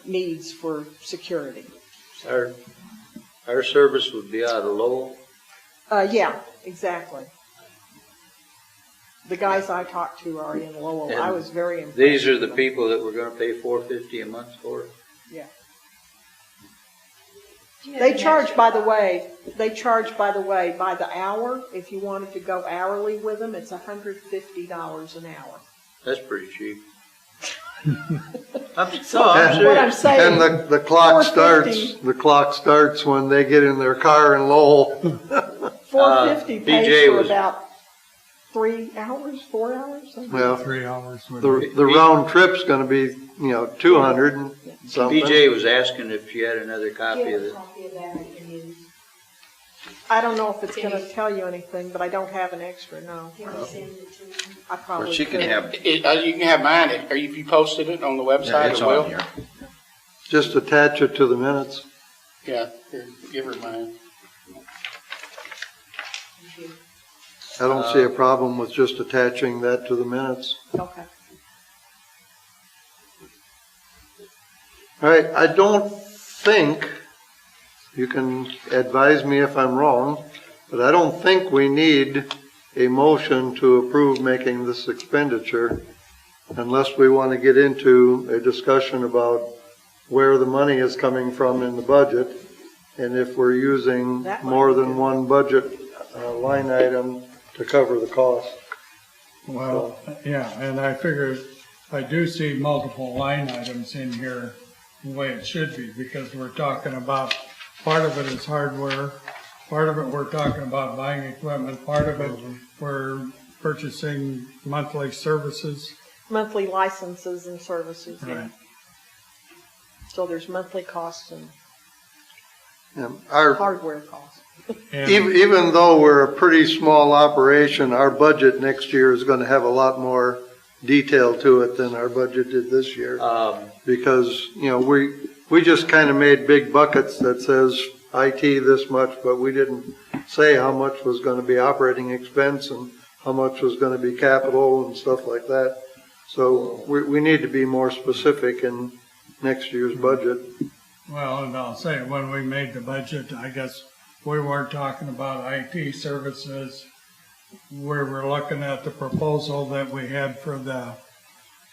needs for security. Our service would be out of Lowell. Yeah, exactly. The guys I talked to are in Lowell. I was very impressed. These are with the them. people that we're going to pay $450 a month for. Yeah. They charge, by the way, by the hour. If you wanted to go hourly with them, it's $150 an hour. That's pretty cheap. I'm What I'm serious. saying, and the clock $450. starts when they get in their car in Lowell. $450 pays BJ for was- about 3 hours, 4 hours. something. Well, 3 hours. the round trip's gonna be, 200 and something. BJ was asking if you had another copy of it. I don't know if it's gonna tell you anything, but I don't have an extra, no. I Or probably she can could. have, You can have mine. If you posted it on the yeah, website it's as well. on here. Just attach it to the minutes. Yeah, here, give her mine. I don't see a problem with just attaching that to the minutes. Okay. All right, I don't think, you can advise me if I'm wrong, but I don't think we need a motion to approve making this expenditure unless we want to get into a discussion about where the money is coming from in the budget and if we're using That might more be than good. one budget line item to cover the cost. Well, yeah, and I figure I do see multiple line items in here the way it should be, because we're talking about, part of it is hardware, part of it we're talking about buying equipment, part of it we're purchasing monthly services. Monthly licenses and services, yeah. Right. So there's monthly costs and Our hardware costs. And Even though we're a pretty small operation, our budget next year is going to have a lot more detail to it than our budget did this year. Because, we just kind of made big buckets that says IT this much, but we didn't say how much was going to be operating expense and how much was going to be capital and stuff like that. So we need to be more specific in next year's budget. well, and I'll say, when we made the budget, I guess we weren't talking about IT services. We were looking at the proposal that we had for the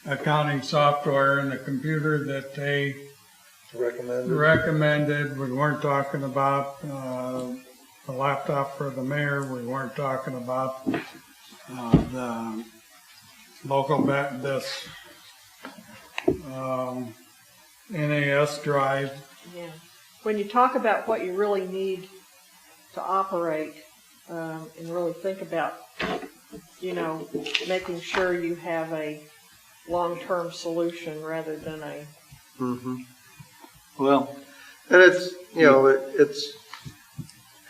accounting software and the computer that they recommended. We weren't talking about the laptop for the mayor. We weren't talking about the local this NAS drive. Yeah. When you talk about what you really need to operate, and really think about, making sure you have a long-term solution rather than a, Well, And it's, it's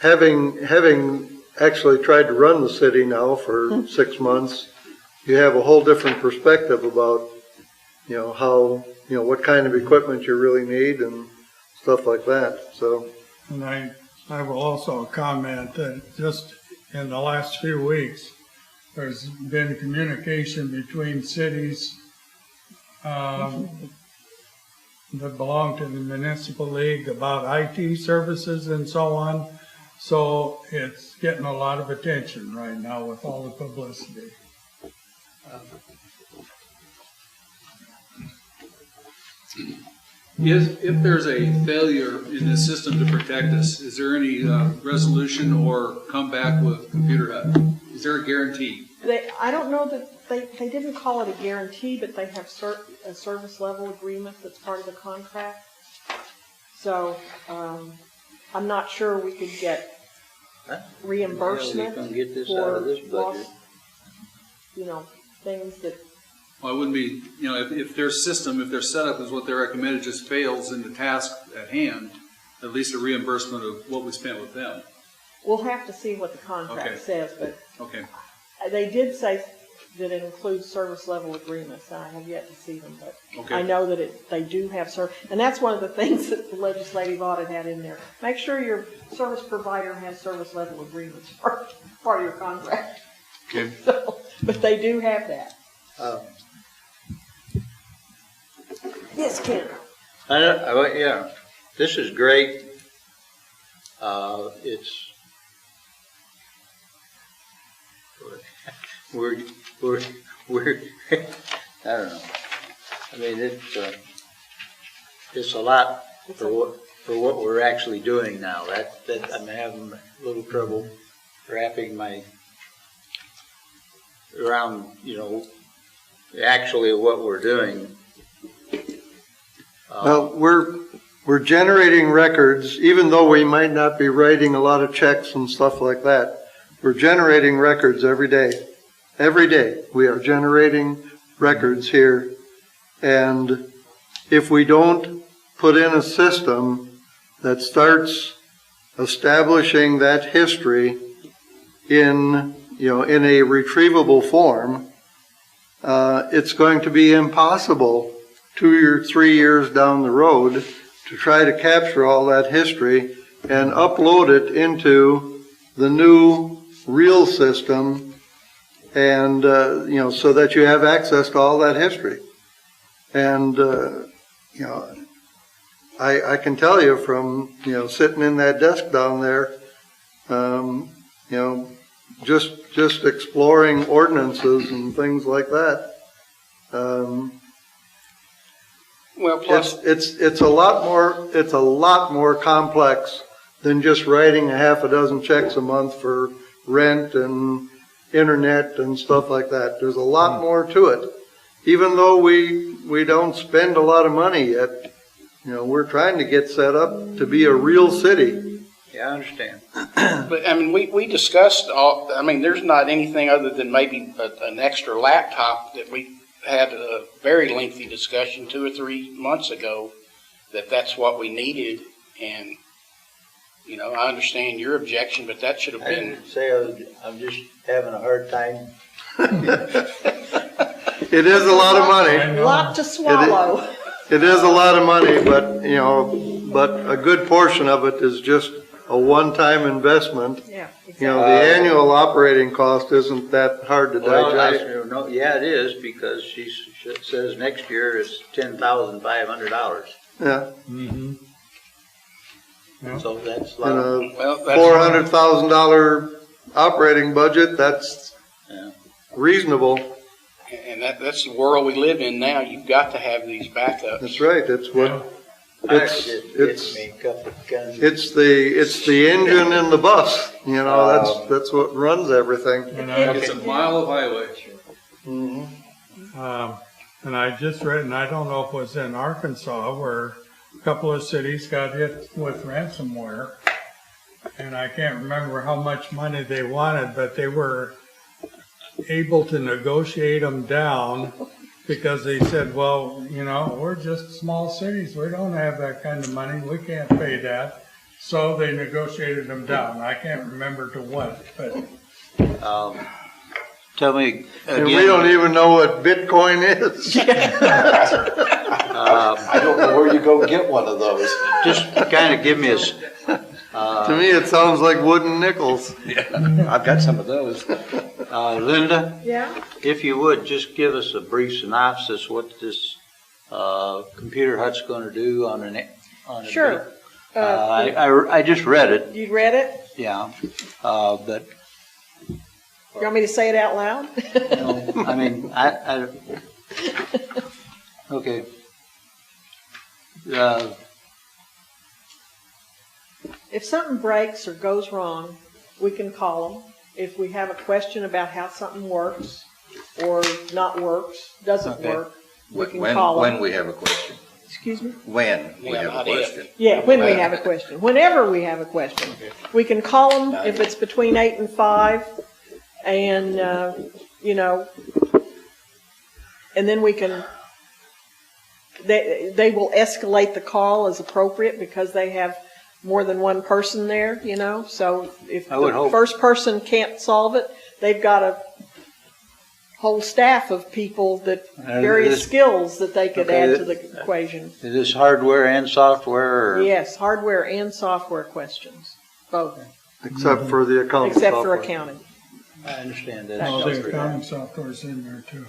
having actually tried to run the city now for 6 months, you have a whole different perspective about, how, what kind of equipment you really need and stuff like that. So, And I will also comment that just in the last few weeks, there's been communication between cities that belong to the municipal league about IT services and so on. So it's getting a lot of attention right now with all the publicity. If there's a failure in the system to protect us, is there any resolution or comeback with Computer Hut? Is there a guarantee? I don't know that they didn't call it a guarantee, but they have a service level agreement that's part of the contract. So, I'm not sure we could get reimbursement How are they gonna get this out of this for budget? lost, things that, Well, it wouldn't be, if their system, if their setup is what they recommended just fails in the task at hand, at least a reimbursement of what we spent with them. we'll have to see what the contract Okay. says, but Okay. they did say that it includes service level agreements. I have yet to see them, but Okay. I know that they do have and that's one of the things that the legislative audit had in there. Make sure your service provider has service level agreements for part of your contract. Okay. So, but they do have that. Yes, Ken. Yeah, this is great. We're, I don't know. I mean, it's a lot for what we're actually doing now. I'm having a little trouble wrapping my around, actually what we're doing. well, we're generating records, even though we might not be writing a lot of checks and stuff like that. We're generating records every day. Every day we are generating records here. And if we don't put in a system that starts establishing that history in a retrievable form, it's going to be impossible 2 or 3 years down the road to try to capture all that history and upload it into the new real system, and so that you have access to all that history. And I can tell you from sitting in that desk down there, just exploring ordinances and things like that. Well, plus, It's a lot more complex than just writing a half a dozen checks a month for rent and internet and stuff like that. There's a lot more to it. Even though we don't spend a lot of money yet, we're trying to get set up to be a real city. Yeah, I understand. but I mean, we discussed all, I mean, there's not anything other than maybe an extra laptop that we had a very lengthy discussion 2 or 3 months ago that's what we needed. And, I understand your objection, but that should have I been. didn't say I'm just having a hard time. It is a lot of money. A lot to swallow. It is a lot of money, but a good portion of it is just a one-time investment. Yeah, The exactly. annual operating cost isn't that hard to digest. Yeah, it is, because she says next year is $10,500. Yeah, Mm-hmm. Yeah. So that's a and lot. a Well, that's $400,000 operating budget, that's Yeah. reasonable. And that's the world we live in now. You've got to have these backups. That's right, it's what, it's, It it's, gets me a couple of guns. it's the engine in the bus, that's what runs everything. And I, It's a mile of highway. and I just read, and I don't know if it was in Arkansas, where a couple of cities got hit with ransomware. And I can't remember how much money they wanted, but they were able to negotiate them down because they said, well, we're just small cities. We don't have that kind of money. We can't pay that. So they negotiated them down. I can't remember to what, but Tell me And we again. don't even know what Bitcoin is. I don't know where you go get one of those. Just kind of give me To me, it sounds like wooden nickels. I've got some of those. Linda, Yeah, if you would, just give us a brief synopsis what this computer hut's going to do on a sure. I just read it, You read it? yeah, but You want me to say it out loud? I mean, okay. If something breaks or goes wrong, we can call them. If we have a question about how something works or not works, doesn't Okay. work, we can call them. When we have a question. Excuse me? When we Yeah, have a not if. question. Yeah, when we have a question. Whenever we have a question. We can call them if it's between 8 and 5, and, and then we can, they will escalate the call as appropriate because they have more than one person there, so if I would the hope. first person can't solve it, they've got a whole staff of people that, various this- skills that they could okay, add to the equation. Is this hardware and software? Or? Yes, hardware and software questions, both, Except for the accounting except for software. accounting. I understand that. all the accounting software's in there too.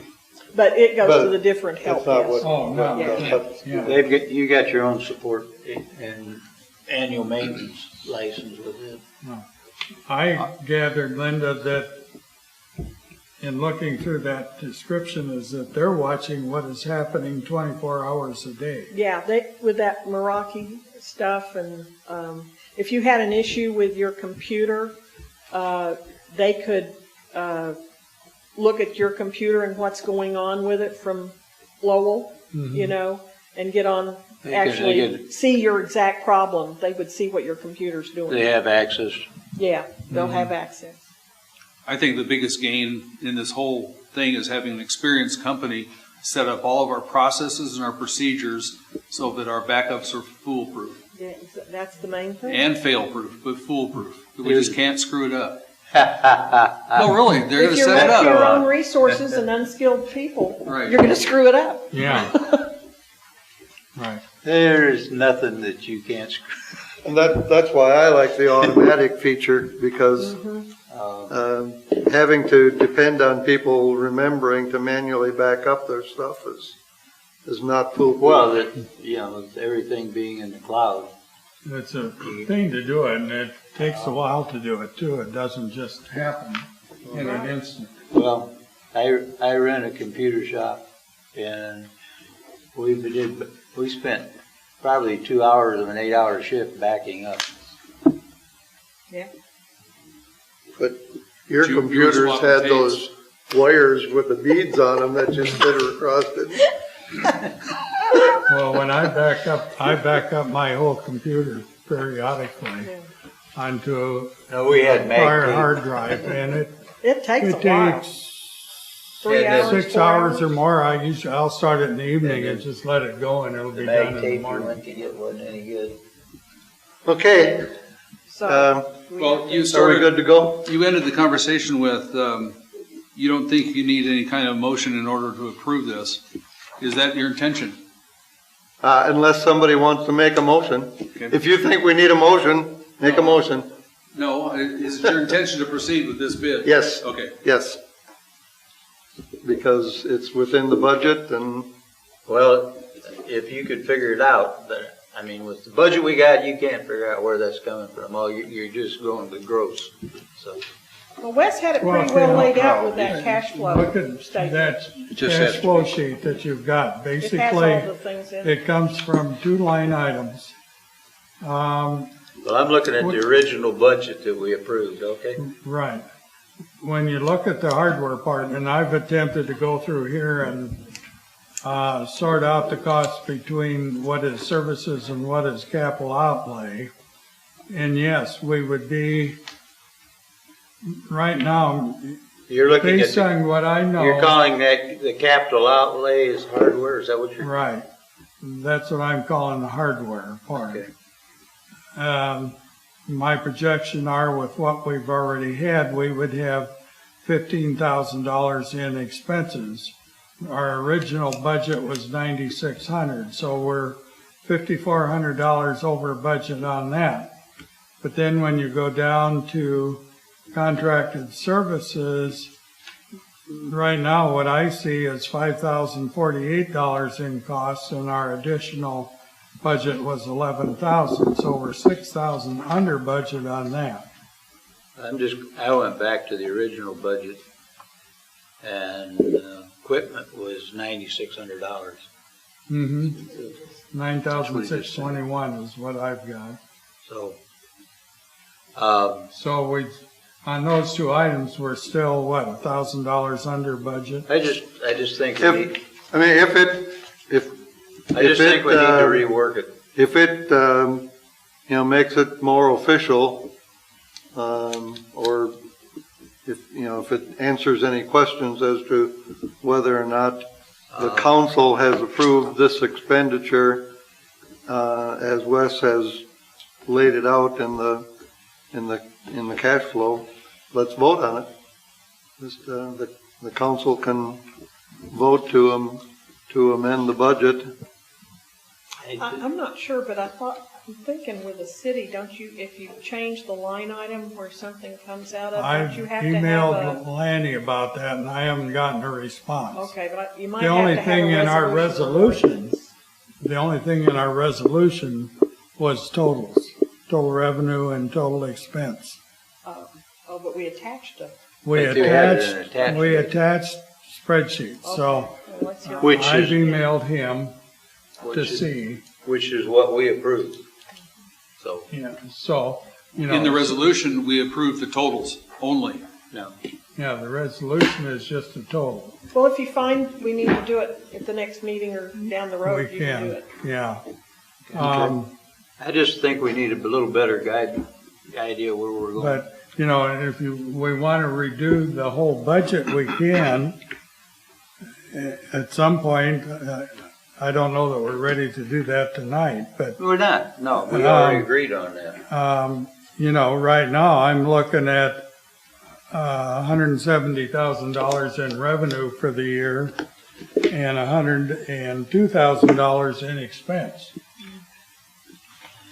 But it goes But to the different help that's not desk. Oh, no, Yeah. You got your own support and annual maintenance license with it. I gathered, Linda, that in looking through that description is that they're watching what is happening 24 hours a day. Yeah, with that Meraki stuff, and if you had an issue with your computer, they could look at your computer and what's going on with it from Lowell, and get on, could- see your exact problem. They would see what your computer's doing. They have access. Yeah, they'll have access. I think the biggest gain in this whole thing is having an experienced company set up all of our processes and our procedures so that our backups are foolproof Yeah, that's the main thing. and fail-proof, but foolproof. We just can't screw it up. No, really, they're going If to you're set it left to your up. own resources and unskilled people, Right. you're gonna screw it up. Yeah. Right. There's nothing that you can't screw. And that's why I like the automatic feature, because having to depend on people remembering to manually back up their stuff is not foolproof. Well, with everything being in the cloud. It's a thing to do it, and it takes a while to do it too. It doesn't just happen in an instant. Well, I run a computer shop, and we spent probably 2 hours of an 8-hour shift backing up. But your You- you computers swap had tapes. those wires with the beads on them that just fit across it. Well, when I back up my whole computer periodically onto No, we had prior mag hard drive, and It takes a it while. takes 3 Yeah, hours, 6 4 hours or more. I'll start it in the evening and just let it go, and it'll the be mag done in the tape you morning. went to get wasn't any good. Okay, So, Well, you are we started, good to go? you ended the conversation with, you don't think you need any kind of motion in order to approve this. Is that your intention? Unless somebody wants to make a motion. Okay. If you think we need a motion, make a motion. No, is it your intention to proceed with this bid? Yes. Okay. Yes. Because it's within the budget and, Well, if you could figure it out, with the budget we got, you can't figure out where that's coming from. Oh, you're just going with gross, so. well, Wes had it Well, pretty if they well don't laid out know, with that cash flow Look at statement. that just has cash to flow be- sheet that you've got. It has Basically, all the things in it. it comes from 2 line items. Well, I'm looking at the original budget that we approved, okay? Right. When you look at the hardware part, and I've attempted to go through here and sort out the costs between what is services and what is capital outlay. And yes, we would be, right now, You're looking based at, on what I know. you're calling that the capital outlay is hardware, is that what you're? Right. That's what I'm calling the hardware part. Okay. My projection are with what we've already had, we would have $15,000 in expenses. Our original budget was $9,600, so we're $5,400 over budget on that. But then when you go down to contracted services, right now what I see is $5,048 in costs, and our additional budget was $11,000, so we're $6,000 under budget on that. I went back to the original budget, and equipment was $9,600. Mm-hmm. 9,621 is what I've got. So, So we, on those 2 items, we're still, what, $1,000 under budget? I just think we need, if I just think we need to it, rework it. if it, makes it more official, or if it answers any questions as to whether or not the council has approved this expenditure, as Wes has laid it out in the cash flow, let's vote on it. Just, the council can vote to amend the budget. I'm not sure, but I'm thinking with the city, don't you, if you change the line item where something comes out of, I've don't you have to have emailed Lanny about that, and I haven't gotten a response. Okay, but you might The have only to have thing a in our resolution. resolution was totals, total revenue and total expense. Oh, but we attached them. We But you had it in an attached spreadsheets, so Well, let's hear- Which I've is- emailed him to Which is- see, Which is what we approved. So, In the resolution, we approved the totals only. no. yeah, the resolution is just a total. Well, if you find we need to do it at the next meeting or down the We road, you can do can, it. yeah. I just think we need a little better idea where we're going. But, if we want to redo the whole budget, we can. at some point, I don't know that we're ready to do that tonight, but, We're not, no, we already agreed on that. you know, right now, I'm looking at $170,000 in revenue for the year and $102,000 in expense.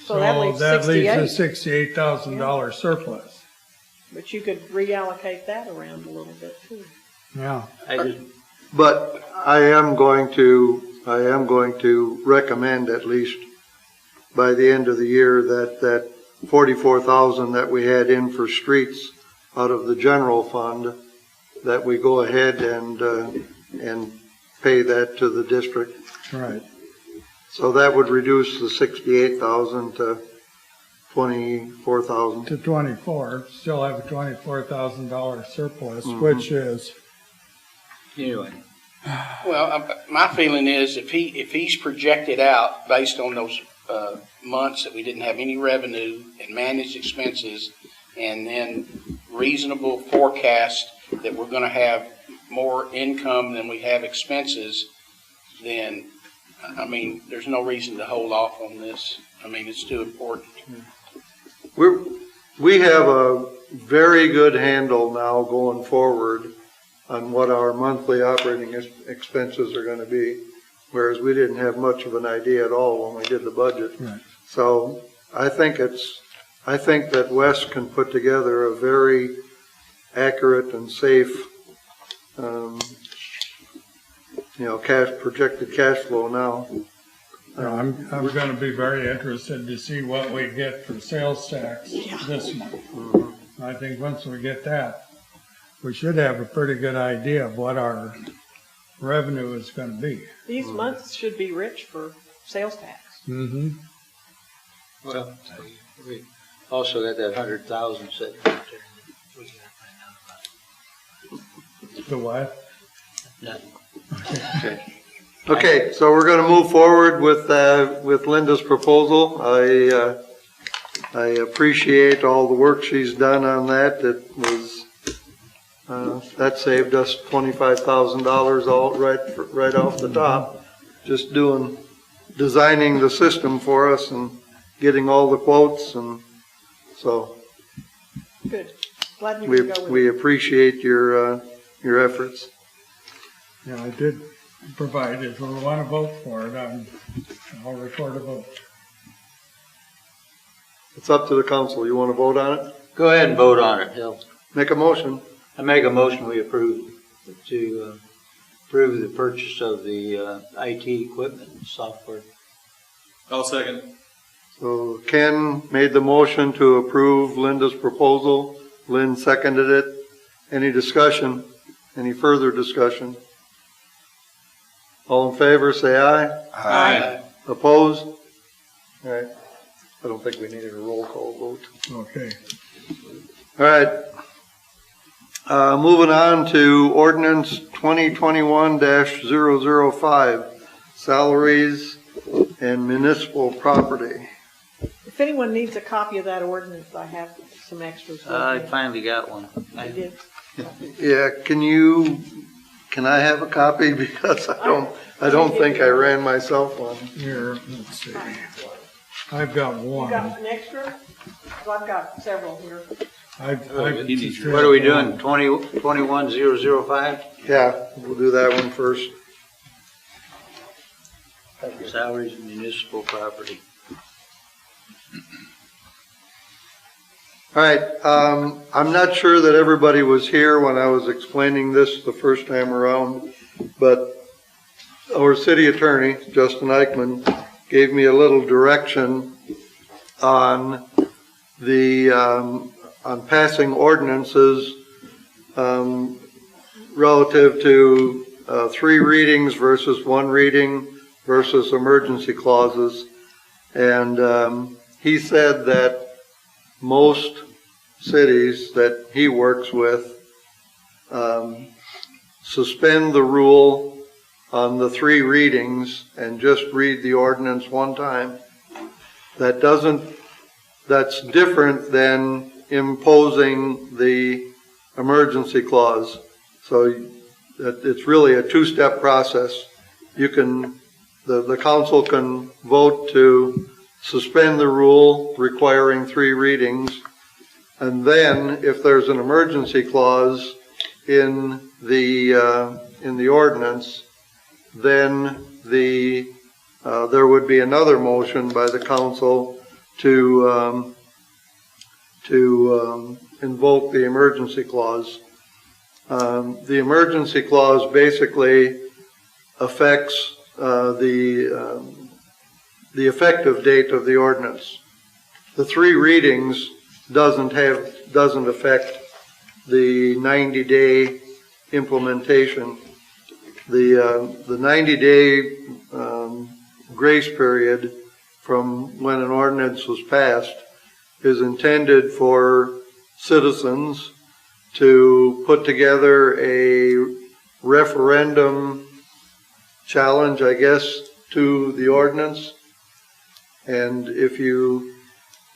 So that leaves That leaves a 68, $68,000 surplus. but you could reallocate that around a little bit too. Yeah. I just, But I am going to recommend, at least by the end of the year, that 44,000 that we had in for streets out of the general fund, that we go ahead and pay that to the district. Right. So that would reduce the 68,000 to 24,000. To 24, still have a $24,000 surplus, Mm-hmm. which is, anyway, Well, my feeling is if he's projected out based on those months that we didn't have any revenue and managed expenses, and then reasonable forecast that we're going to have more income than we have expenses, then, I mean, there's no reason to hold off on this. I mean, it's too important. We have a very good handle now going forward on what our monthly operating expenses are going to be, whereas we didn't have much of an idea at all when we did the budget. Right. So I think that Wes can put together a very accurate and safe, projected cash flow now. I'm going to be very interested to see what we get for sales tax this month. Mm-hmm. I think once we get that, we should have a pretty good idea of what our revenue is going to be. These months should be rich for sales tax. Mm-hmm. well, we also got that 100,000 sitting right there. We gotta find out The what? about it. Nothing. Okay, so we're going to move forward with Linda's proposal. I appreciate all the work she's done on that. It was that saved us $25,000 all right off the top, just designing the system for us and getting all the quotes, and so Good. Glad we could go with we it. appreciate your efforts. Yeah, I did provide, if we want to vote for it, I'll record a vote. It's up to the council. You want to vote on it? Go ahead and vote on it, Hill. Make a motion. I make a motion we approve the purchase of the IT equipment and software. I'll second. So Ken made the motion to approve Linda's proposal. Lynn seconded it. Any discussion? Any further discussion? All in favor, say aye. Aye. Opposed? All right. I don't think we needed a roll call vote. Okay. All right. Moving on to ordinance 2021-005, salaries and municipal property. If anyone needs a copy of that ordinance, I have some extras. with I me. finally got one. I did. Yeah, can I have a copy? Because I don't think I ran myself one. Here, let's see. I've got You one. got an extra? Well, I've got several here. I've What are we doing, 21-005? Yeah, we'll do that one first. Salaries and municipal property. All right, I'm not sure that everybody was here when I was explaining this the first time around, but our city attorney, Justin Eichmann, gave me a little direction on on passing ordinances relative to 3 readings versus 1 reading versus emergency clauses. And he said that most cities that he works with suspend the rule on the 3 readings and just read the ordinance one time. That's different than imposing the emergency clause. So that it's really a two-step process. You can, the council can vote to suspend the rule requiring 3 readings, and then if there's an emergency clause in the ordinance, then there would be another motion by the council to invoke the emergency clause. The emergency clause basically affects the effective date of the ordinance. The 3 readings doesn't affect the 90-day implementation. The 90-day grace period from when an ordinance was passed is intended for citizens to put together a referendum challenge, I guess, to the ordinance. And if you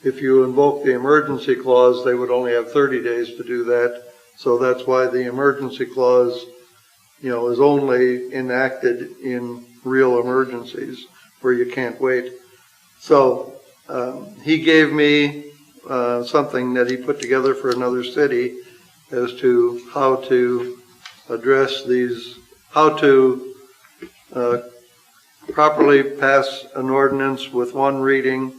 invoke the emergency clause, they would only have 30 days to do that. So that's why the emergency clause, is only enacted in real emergencies where you can't wait. So he gave me something that he put together for another city as to how to address these, how to properly pass an ordinance with 1 reading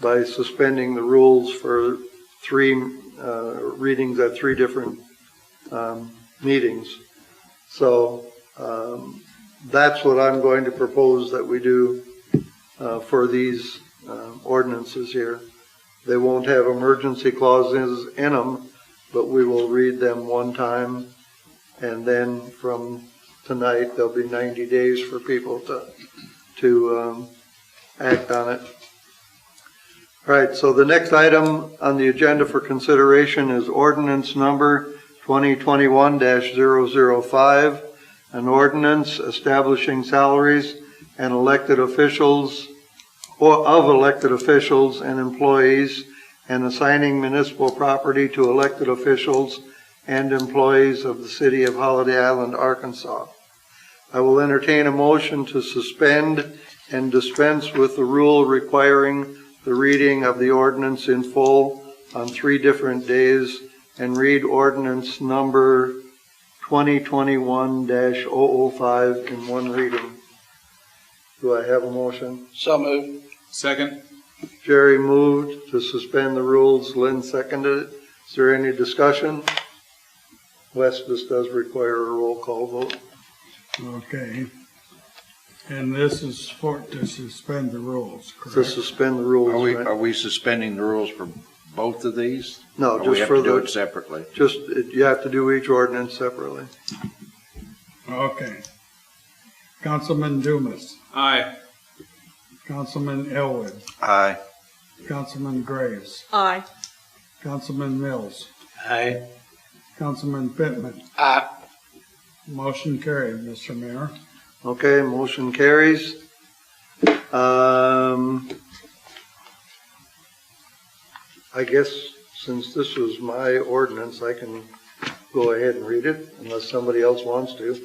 by suspending the rules for 3 readings at 3 different meetings. So that's what I'm going to propose that we do for these ordinances here. They won't have emergency clauses in them, but we will read them 1 time, and then from tonight there'll be 90 days for people to act on it. All right, so the next item on the agenda for consideration is ordinance number 2021-005, an ordinance establishing salaries and elected officials of elected officials and employees and assigning municipal property to elected officials and employees of the city of Holiday Island, Arkansas. I will entertain a motion to suspend and dispense with the rule requiring the reading of the ordinance in full on 3 different days and read ordinance number 2021-005 in 1 reading. Do I have a motion? So moved. Second. Jerry moved to suspend the rules. Lynn seconded it. Is there any discussion? Wes, this does require a roll call vote. Okay. And this is to suspend the rules, correct? To suspend the rules, right? Are we suspending the rules for both of these? No, Or just we have for to do the, it separately? you have to do each ordinance separately. Okay. Councilman Dumas. Aye. Councilman Elwood. Aye. Councilman Graves. Aye. Councilman Mills. Aye. Councilman Pittman. Aye. Motion carried, Mr. Mayor. Okay, motion carries. I guess since this was my ordinance, I can go ahead and read it unless somebody else wants to.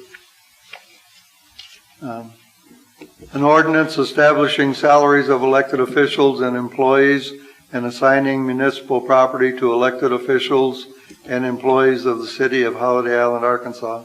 An ordinance establishing salaries of elected officials and employees and assigning municipal property to elected officials and employees of the city of Holiday Island, Arkansas.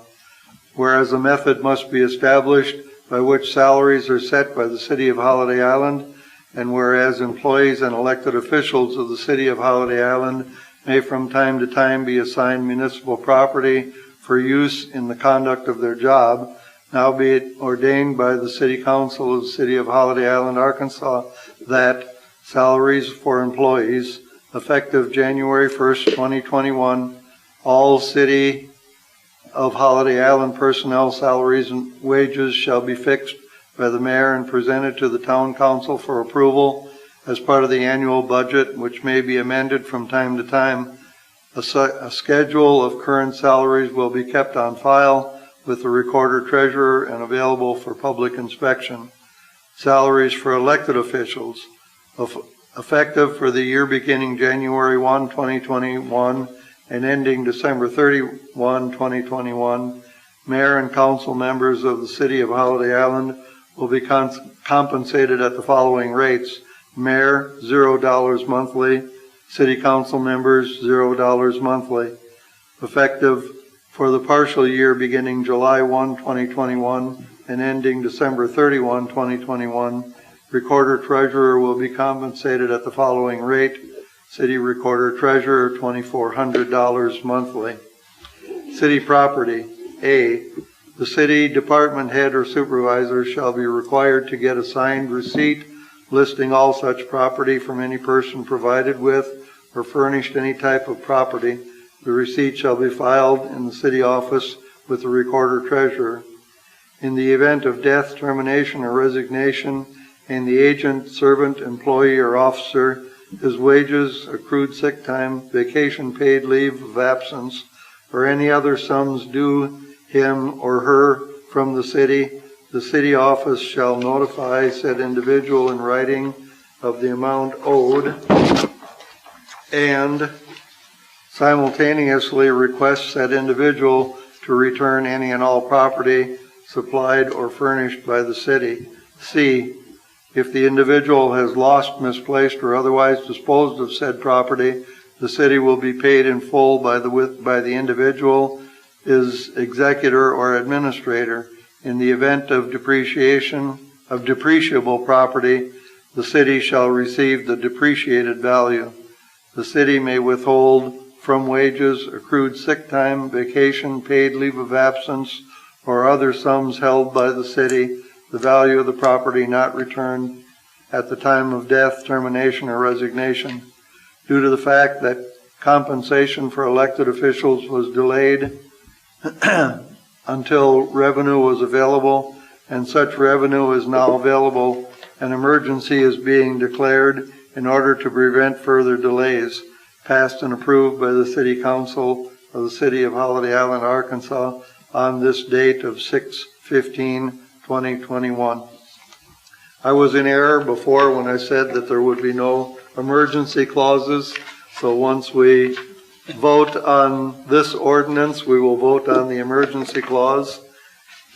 Whereas a method must be established by which salaries are set by the city of Holiday Island, and whereas employees and elected officials of the city of Holiday Island may from time to time be assigned municipal property for use in the conduct of their job, now be it ordained by the City Council of the City of Holiday Island, Arkansas, that salaries for employees, effective January 1st, 2021, all City of Holiday Island personnel salaries and wages shall be fixed by the mayor and presented to the town council for approval as part of the annual budget, which may be amended from time to time. A schedule of current salaries will be kept on file with the recorder treasurer and available for public inspection. Salaries for elected officials, effective for the year beginning January 1, 2021 and ending December 31, 2021, Mayor and council members of the city of Holiday Island will be compensated at the following rates. Mayor, $0 monthly. City council members, $0 monthly. Effective for the partial year beginning July 1, 2021 and ending December 31, 2021, recorder treasurer will be compensated at the following rate. City recorder treasurer, $2,400 monthly. City property. A, the city department head or supervisor shall be required to get a signed receipt listing all such property from any person provided with or furnished any type of property. The receipt shall be filed in the city office with the recorder treasurer. In the event of death, termination, or resignation, and the agent, servant, employee, or officer, his wages, accrued sick time, vacation paid leave of absence, or any other sums due him or her from the city office shall notify said individual in writing of the amount owed and simultaneously request said individual to return any and all property supplied or furnished by the city. C, if the individual has lost, misplaced, or otherwise disposed of said property, the city will be paid in full by the individual, his executor or administrator. In the event of depreciation of depreciable property, the city shall receive the depreciated value. The city may withhold from wages, accrued sick time, vacation, paid leave of absence, or other sums held by the city, the value of the property not returned at the time of death, termination, or resignation. Due to the fact that compensation for elected officials was delayed until revenue was available, and such revenue is now available, an emergency is being declared in order to prevent further delays, passed and approved by the City Council of the City of Holiday Island, Arkansas, on this date of 6/15/2021. I was in error before when I said that there would be no emergency clauses, so once we vote on this ordinance, we will vote on the emergency clause.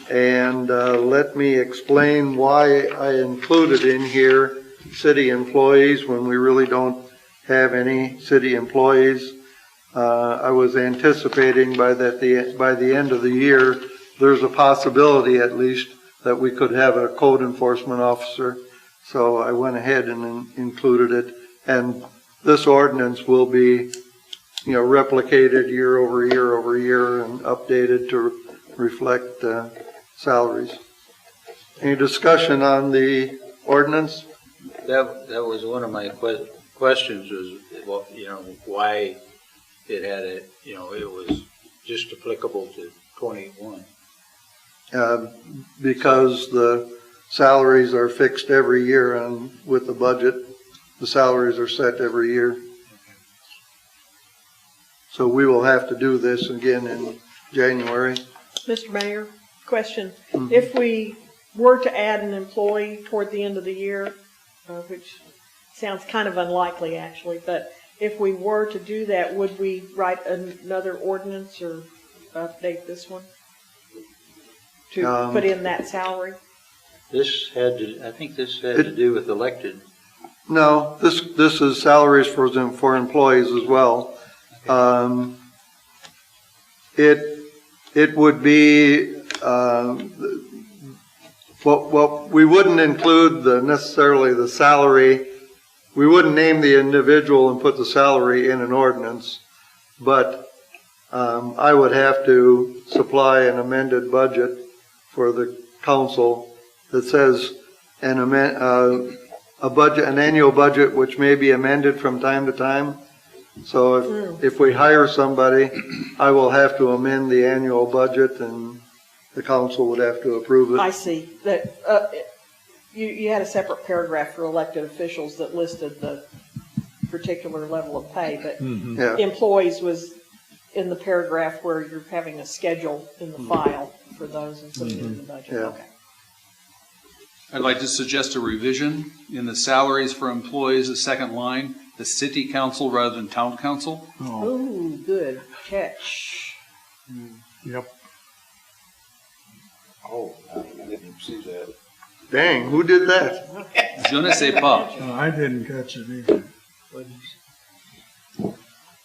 And let me explain why I included in here city employees when we really don't have any city employees. I was anticipating by the end of the year, there's a possibility at least that we could have a code enforcement officer. So I went ahead and included it. And this ordinance will be, replicated year over year and updated to reflect salaries. Any discussion on the ordinance? That was one of my questions was, why it had it was just applicable to 21. Because the salaries are fixed every year, and with the budget, the salaries are set every year. So we will have to do this again in January. Mr. Mayor, question. Mm-hmm. If we were to add an employee toward the end of the year, which sounds kind of unlikely actually, but if we were to do that, would we write another ordinance or update this one to put in that salary? I think this had to do with elected. No, this is salaries for employees as well. It would be we wouldn't include necessarily the salary. We wouldn't name the individual and put the salary in an ordinance, but I would have to supply an amended budget for the council that says an annual budget which may be amended from time to time. So if we hire somebody, I will have to amend the annual budget, and the council would have to approve it. I see. That you had a separate paragraph for elected officials that listed the particular level of pay, but employees was in the paragraph where you're having a schedule in the file for those and putting it in the budget. Yeah. Okay. I'd like to suggest a revision in the salaries for employees, the second line, the city council rather than town council. Ooh, good catch. Yep. Oh, I didn't see that. Dang, who did that? Je ne sais pas. No, I didn't catch it either.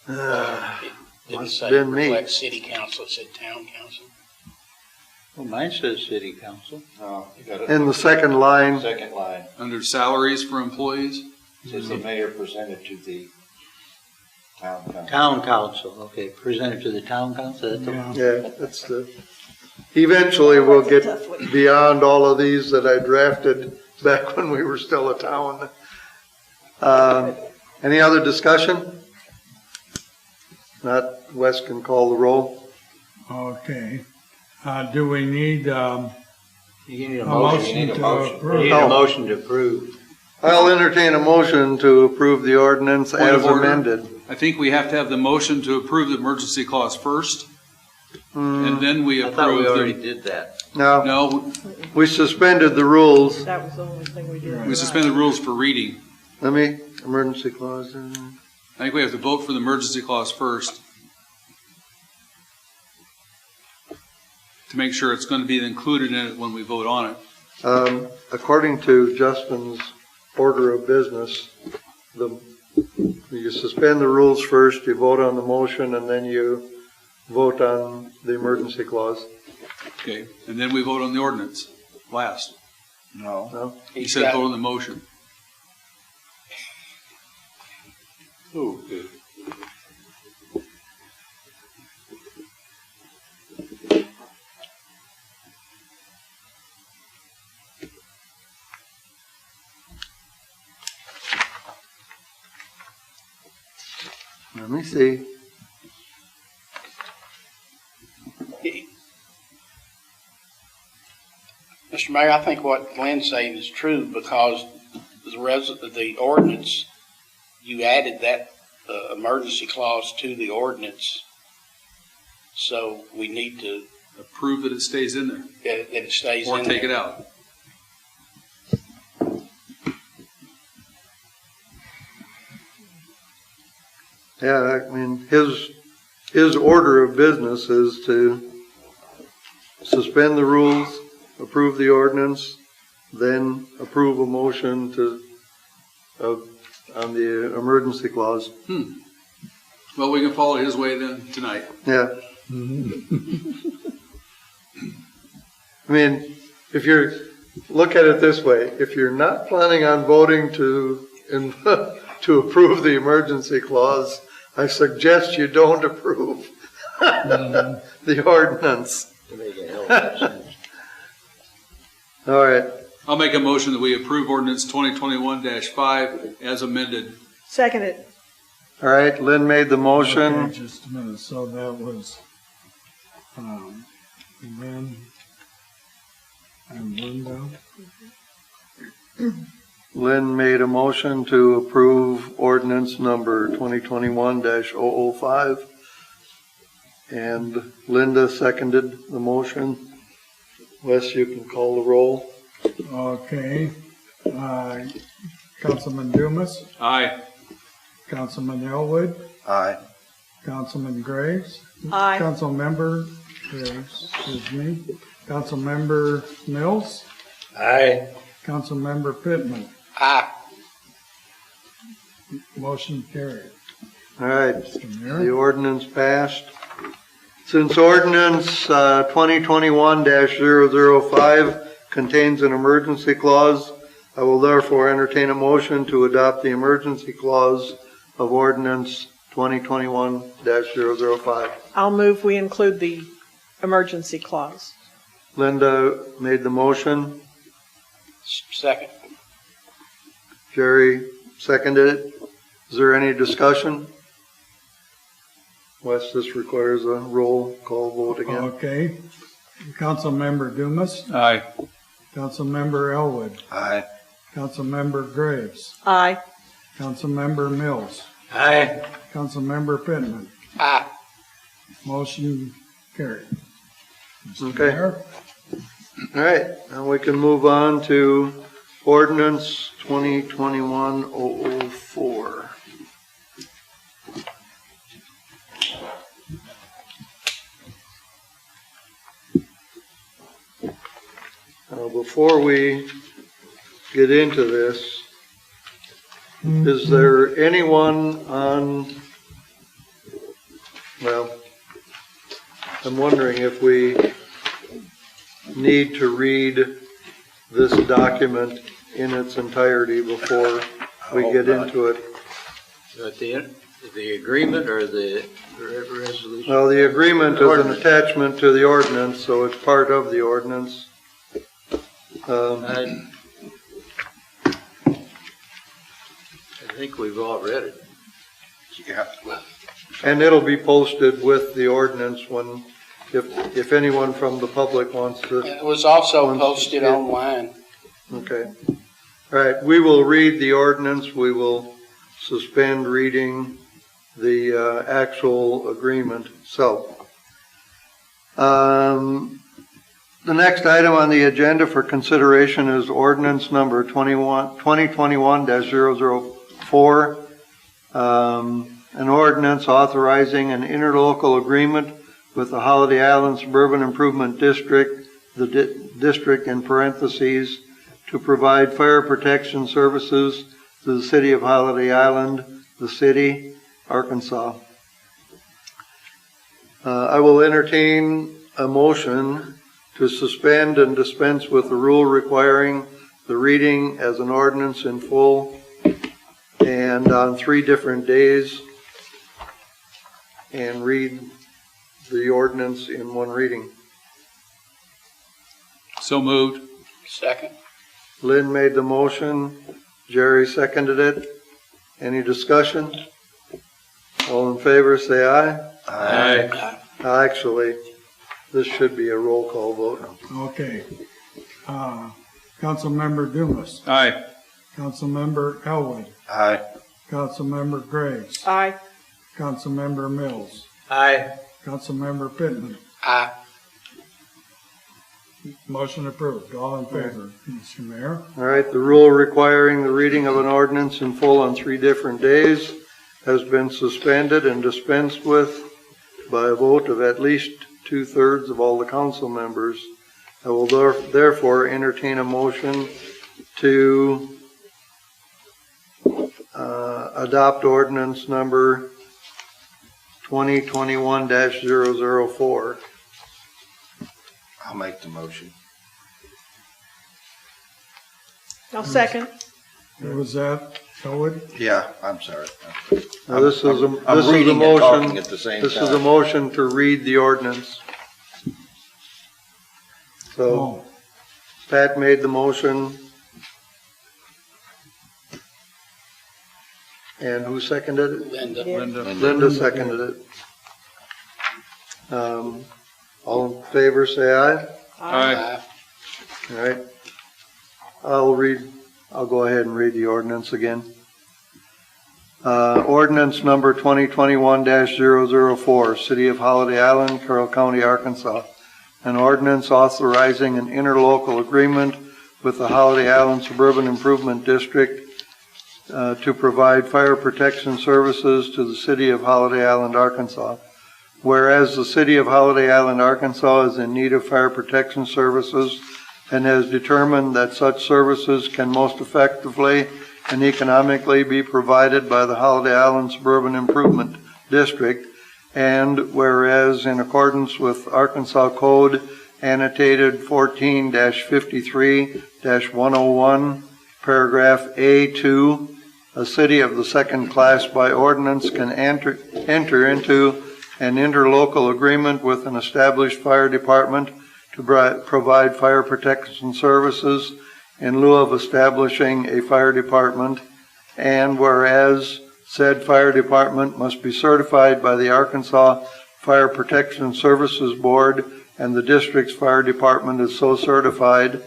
Didn't Must say have been me. reflect city council, it said town council. Well, mine says city council. No, you got it. In the second line, Second line, Under salaries for employees, says the mayor presented to the town council. Town council, okay, presented to the town council. That's the- Yeah. yeah, that's the, eventually we'll get beyond all of these that I drafted back when we were still a town. Any other discussion? Not, Wes can call the roll. Okay. Do we need, You need a a motion. motion to You approve? need a motion to approve. I'll entertain a motion to approve the ordinance Point as of order. amended. I think we have to have the motion to approve the emergency clause first, and then we I thought we already approve did that. No, no, we suspended the rules. That was the only thing we did. we suspend the rules for reading. Let me, emergency clause. I think we have to vote for the emergency clause first to make sure it's going to be included in it when we vote on it. According to Justin's order of business, you suspend the rules first, you vote on the motion, and then you vote on the emergency clause. Okay, and then we vote on the ordinance last. No. No? He He's said got- vote on the motion. Let me see. Mr. Mayor, I think what Glenn's saying is true because the ordinance, you added that emergency clause to the ordinance. So we need to, Approve that it stays in there, that it stays or in take there. it out. Yeah, I mean, his order of business is to suspend the rules, approve the ordinance, then approve a motion on the emergency clause. Well, we can follow his way then tonight. Yeah. I mean, if you're, look at it this way, if you're not planning on voting to approve the emergency clause, I suggest you don't approve the ordinance. To make a hell of a sense. All right, I'll make a motion that we approve ordinance 2021-5 as amended. Seconded. all right, Lynn made the motion. okay, just a minute, so that was, Lynn and Linda. Lynn made a motion to approve ordinance number 2021-005. And Linda seconded the motion. Wes, you can call the roll. Okay. Councilman Dumas, Aye. Councilman Elwood, Aye. Councilman Graves, Aye. Councilmember Graves, excuse me, Councilmember Mills, Aye. Councilmember Pittman. Aye. Motion carried. All right, Mr. the Mayor, ordinance passed. Since ordinance 2021-005 contains an emergency clause, I will therefore entertain a motion to adopt the emergency clause of ordinance 2021-005. I'll move we include the emergency clause. Linda made the motion. Second. Jerry seconded it. Is there any discussion? Wes, this requires a roll call vote again. okay. Councilmember Dumas, Aye. Councilmember Elwood, Aye. Councilmember Graves, Aye. Councilmember Mills, Aye. Councilmember Pittman. Aye. Motion carried. Mr. Okay. Mayor, All right, now we can move on to ordinance 2021-004. Now, before we get into this, is there anyone on, well, I'm wondering if we need to read this document in its entirety before we get into it. The agreement or the resolution? Well, the agreement is an attachment to the ordinance, so it's part of the ordinance. I think we've all read it. Yeah. And it'll be posted with the ordinance when, if anyone from the public wants to. It was also posted online. Okay. All right, we will read the ordinance. We will suspend reading the actual agreement. So, the next item on the agenda for consideration is ordinance number 2021-004, an ordinance authorizing an interlocal agreement with the Holiday Island Suburban Improvement District, the district in parentheses, to provide fire protection services to the city of Holiday Island, the city, Arkansas. I will entertain a motion to suspend and dispense with the rule requiring the reading as an ordinance in full and on 3 different days, and read the ordinance in one reading. So moved. Second. Lynn made the motion. Jerry seconded it. Any discussion? All in favor, say aye. Aye. Actually, this should be a roll call vote. Okay. Councilmember Dumas. Aye. Councilmember Elwood. Aye. Councilmember Graves. Aye. Councilmember Mills. Aye. Councilmember Pittman. Aye. Motion approved. All in favor, Mr. Mayor. All right, the rule requiring the reading of an ordinance in full on 3 different days has been suspended and dispensed with by a vote of at least 2/3 of all the council members. I will therefore entertain a motion to adopt ordinance number 2021-004. I'll make the motion. I'll second. Was that Elwood? Yeah, I'm sorry. Now, this is a I'm reading and talking motion. at the same This is a time. motion to read the ordinance. So Oh, Pat made the motion. And who seconded it? Linda. Yeah. Linda seconded it. All in favor, say aye. Aye. All right. I'll go ahead and read the ordinance again. Ordinance number 2021-004, City of Holiday Island, Carroll County, Arkansas. An ordinance authorizing an interlocal agreement with the Holiday Island Suburban Improvement District to provide fire protection services to the City of Holiday Island, Arkansas. Whereas the City of Holiday Island, Arkansas is in need of fire protection services and has determined that such services can most effectively and economically be provided by the Holiday Island Suburban Improvement District, and whereas in accordance with Arkansas Code annotated 14-53-101, paragraph A2, a city of the second class by ordinance can enter into an interlocal agreement with an established fire department to provide fire protection services in lieu of establishing a fire department, and whereas said fire department must be certified by the Arkansas Fire Protection Services Board and the district's fire department is so certified,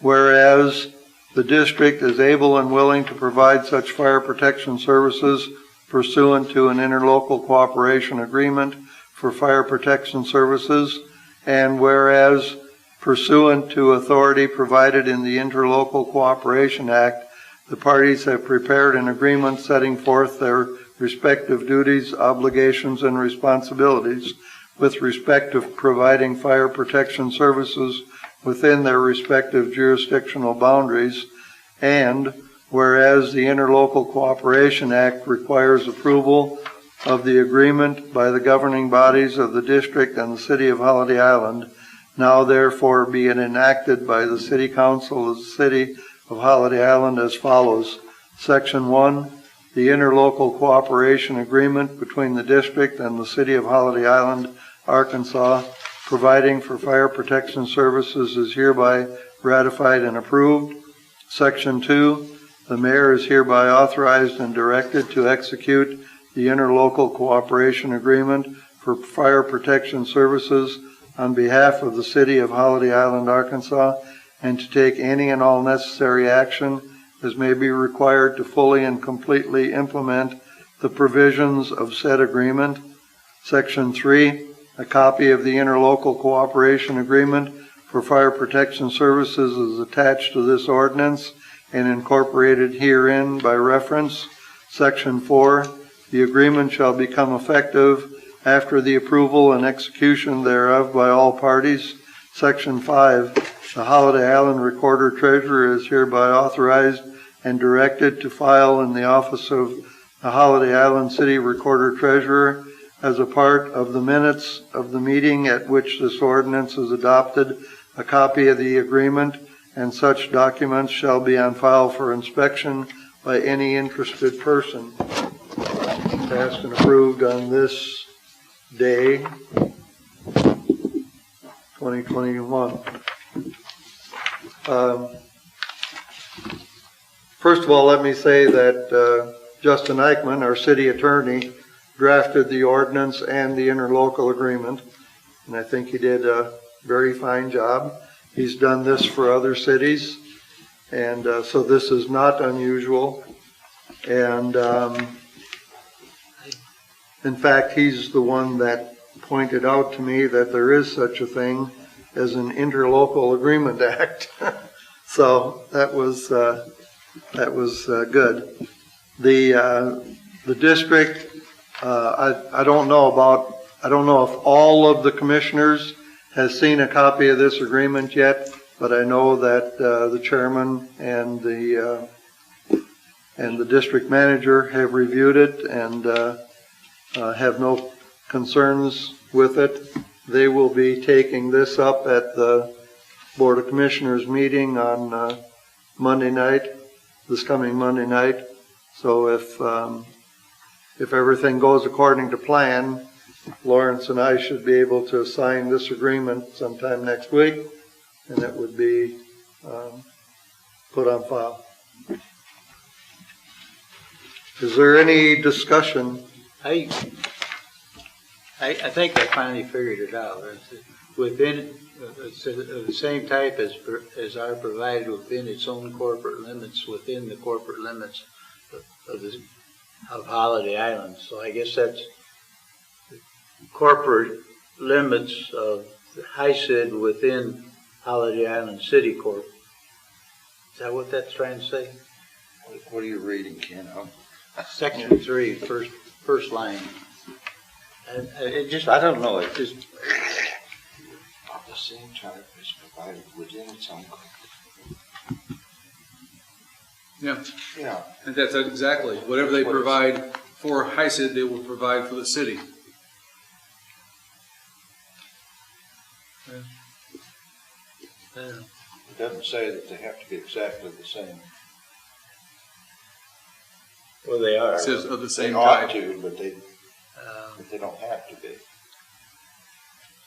whereas the district is able and willing to provide such fire protection services pursuant to an interlocal cooperation agreement for fire protection services, and whereas pursuant to authority provided in the Interlocal Cooperation Act, the parties have prepared an agreement setting forth their respective duties, obligations, and responsibilities with respect to providing fire protection services within their respective jurisdictional boundaries, and whereas the Interlocal Cooperation Act requires approval of the agreement by the governing bodies of the district and the city of Holiday Island, now therefore be it enacted by the City Council of the City of Holiday Island as follows. Section 1, the Interlocal Cooperation Agreement between the district and the City of Holiday Island, Arkansas, providing for fire protection services is hereby ratified and approved. Section 2, the mayor is hereby authorized and directed to execute the Interlocal Cooperation Agreement for fire protection services on behalf of the City of Holiday Island, Arkansas, and to take any and all necessary action as may be required to fully and completely implement the provisions of said agreement. Section 3, a copy of the Interlocal Cooperation Agreement for fire protection services is attached to this ordinance and incorporated herein by reference. Section 4, the agreement shall become effective after the approval and execution thereof by all parties. Section 5, the Holiday Island Recorder Treasurer is hereby authorized and directed to file in the office of the Holiday Island City Recorder Treasurer as a part of the minutes of the meeting at which this ordinance is adopted, a copy of the agreement, and such documents shall be on file for inspection by any interested person. Passed and approved on this day, 2021. First of all, let me say that Justin Eichmann, our city attorney, drafted the ordinance and the interlocal agreement, and I think he did a very fine job. He's done this for other cities, and so this is not unusual. And in fact, he's the one that pointed out to me that there is such a thing as an Interlocal Agreement Act. So that was good. The district, I don't know if all of the commissioners has seen a copy of this agreement yet, but I know that the chairman and the district manager have reviewed it and have no concerns with it. They will be taking this up at the Board of Commissioners meeting on Monday night, this coming Monday night. So if everything goes according to plan, Lawrence and I should be able to sign this agreement sometime next week, and it would be put on file. Is there any discussion? I think I finally figured it out. Within the same type as are provided within its own corporate limits, within the corporate limits of Holiday Island. So I guess that's the corporate limits of HICID within Holiday Island City Corp. Is that what that's trying to say? What are you reading, Ken? Section 3, first line. And it just, I don't know, it just. The same type is provided within its own. Yeah, Yeah. and that's exactly, whatever they provide for HICID, they will provide for the city. It doesn't say that they have to be exactly the same. Well, they are. It says of the They same ought type. to, but they don't have to be.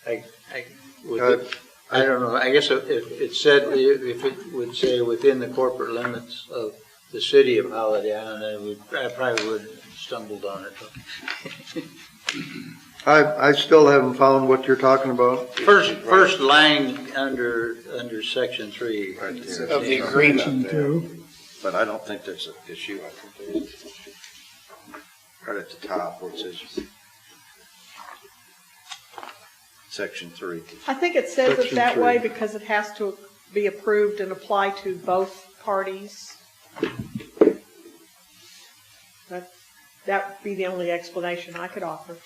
I don't know. I guess if it said, if it would say within the corporate limits of the city of Holiday Island, I probably would have stumbled on it. I still haven't found what you're talking about. First line under section 3. Right there. Of the agreement. Two. But I don't think that's an issue. I think there is. Right at the top where it says Section 3. I think it says it Section that 3. way because it has to be approved and apply to both parties. That would be the only explanation I could offer.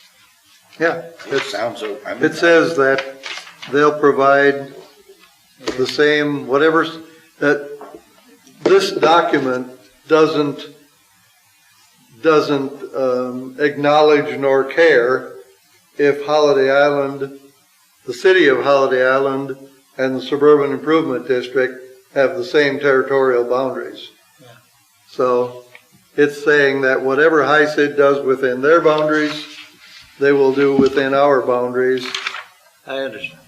Yeah, It sounds, it says that they'll provide the same, whatever, that this document doesn't acknowledge nor care if Holiday Island, the city of Holiday Island, and the Suburban Improvement District have the same territorial boundaries. Yeah. So it's saying that whatever HICID does within their boundaries, they will do within our boundaries. I understand.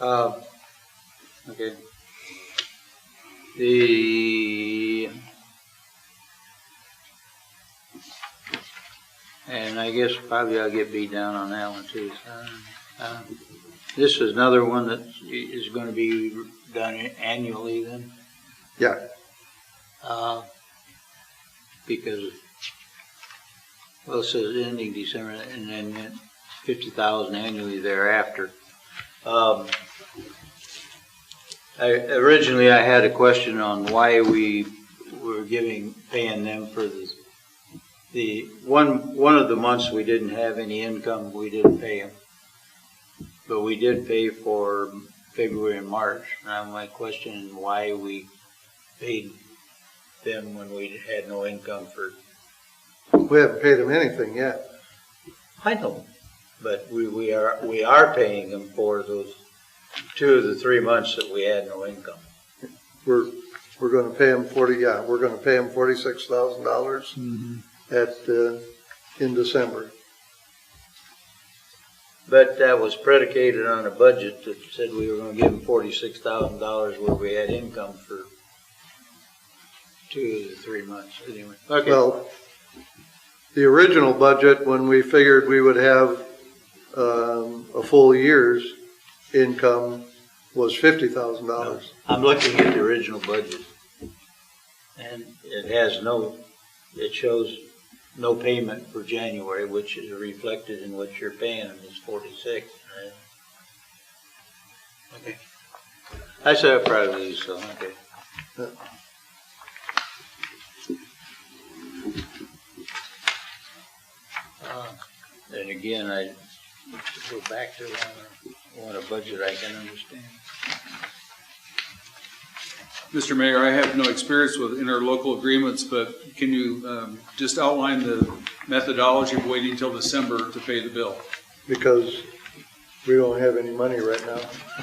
Okay. And I guess probably I'll get beat down on that one too. This is another one that is going to be done annually then? Yeah. Because, well, it says ending December and then 50,000 annually thereafter. Originally, I had a question on why we were paying them for the one of the months we didn't have any income, we didn't pay them. But we did pay for February and March. Now my question is why we paid them when we had no income for. We haven't paid them anything yet. I know, but we are paying them for those 2 of the 3 months that we had no income. We're going to pay them we're going to pay them $46,000 in December. But that was predicated on a budget that said we were going to give them $46,000 where we had income for 2 of the 3 months. Anyway, okay. Well, the original budget, when we figured we would have a full year's income, was $50,000. I'm looking at the original budget, and it shows no payment for January, which is reflected in what you're paying them is 46. Right? Okay. I said I'm proud of these, so okay. And again, I go back to want a budget I can understand. Mr. Mayor, I have no experience with interlocal agreements, but can you just outline the methodology of waiting until December to pay the bill? Because we don't have any money right now.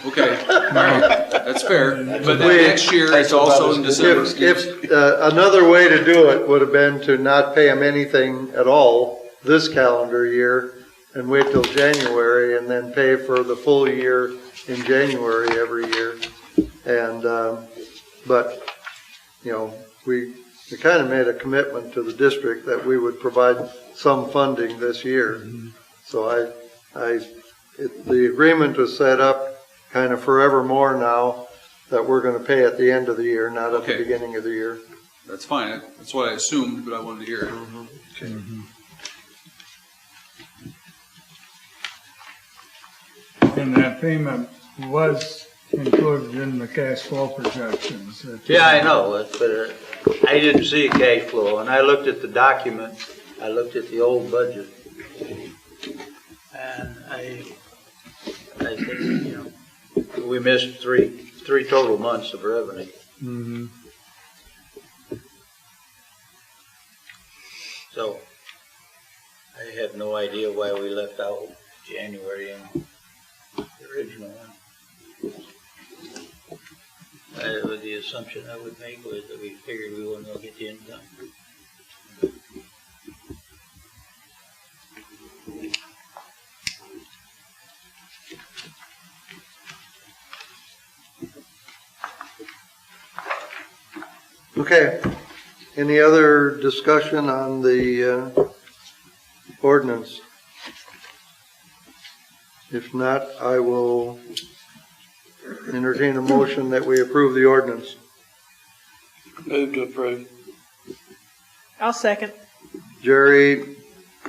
Okay, all right, that's fair. But then next year, it's also in December. If another way to do it would have been to not pay them anything at all this calendar year and wait till January and then pay for the full year in January every year. And but, you know, we kind of made a commitment to the district that we would provide some funding this year. So the agreement was set up kind of forevermore now that we're going to pay at the end of the year, not at the beginning of the year. That's fine. That's what I assumed, but I wanted to hear it. Okay. And that payment was included in the cash flow projections. Yeah, I know, but I didn't see a cash flow, and I looked at the document, I looked at the old budget, and I said, you know, we missed three total months of revenue. Mm-hmm. So I have no idea why we left out January in the original one. The assumption I would make was that we figured we wouldn't go get the income. Okay. Any other discussion on the ordinance? If not, I will entertain a motion that we approve the ordinance. Move to approve. I'll second. Jerry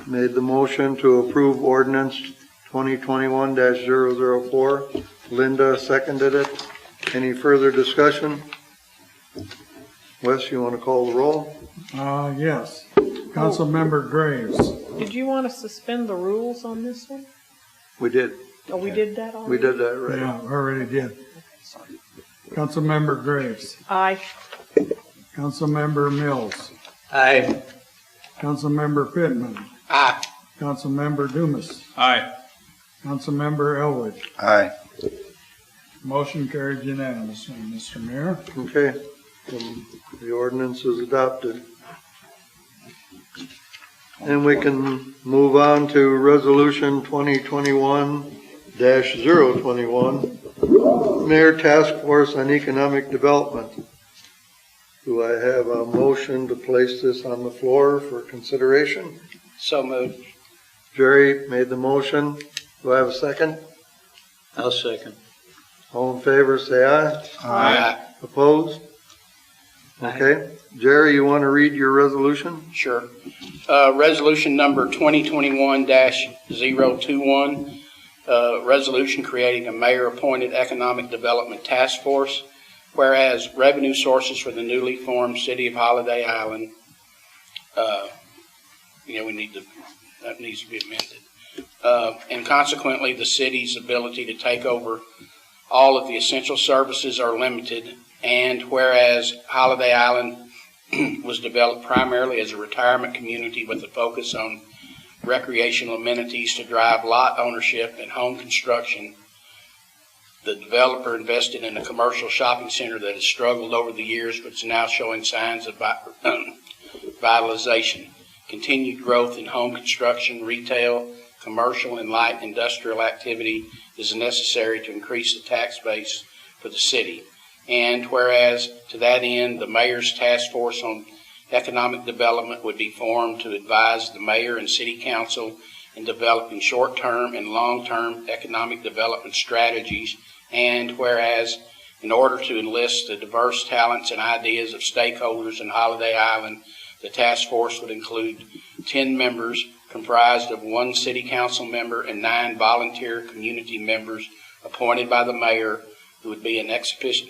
made the motion to approve ordinance 2021-004. Linda seconded it. Any further discussion? Wes, you want to call the roll? Yes. Councilmember Graves. Did you want to suspend the rules on this one? We did. Oh, we did that already? We did that already. Yeah, already did. Councilmember Graves. Aye. Councilmember Mills. Aye. Councilmember Pittman. Aye. Councilmember Dumas. Aye. Councilmember Elwood. Aye. Motion carried unanimously, Mr. Mayor. Okay, the ordinance is adopted. And we can move on to Resolution 2021-021, Mayor Task Force on Economic Development. Do I have a motion to place this on the floor for consideration? So moved. Jerry made the motion. Do I have a second? I'll second. All in favor, say aye. Aye. Opposed? Okay. Jerry, you want to read your resolution? Sure. Resolution number 2021-021, resolution creating a mayor-appointed economic development task force, whereas revenue sources for the newly formed city of Holiday Island, that needs to be amended. And consequently, the city's ability to take over all of the essential services are limited, and whereas Holiday Island was developed primarily as a retirement community with a focus on recreational amenities to drive lot ownership and home construction, the developer invested in a commercial shopping center that has struggled over the years but is now showing signs of vitalization. Continued growth in home construction, retail, commercial, and light industrial activity is necessary to increase the tax base for the city. And whereas to that end, the mayor's task force on economic development would be formed to advise the mayor and city council in developing short-term and long-term economic development strategies. And whereas in order to enlist the diverse talents and ideas of stakeholders in Holiday Island, the task force would include 10 members comprised of 1 city council member and 9 volunteer community members appointed by the mayor, who would be an official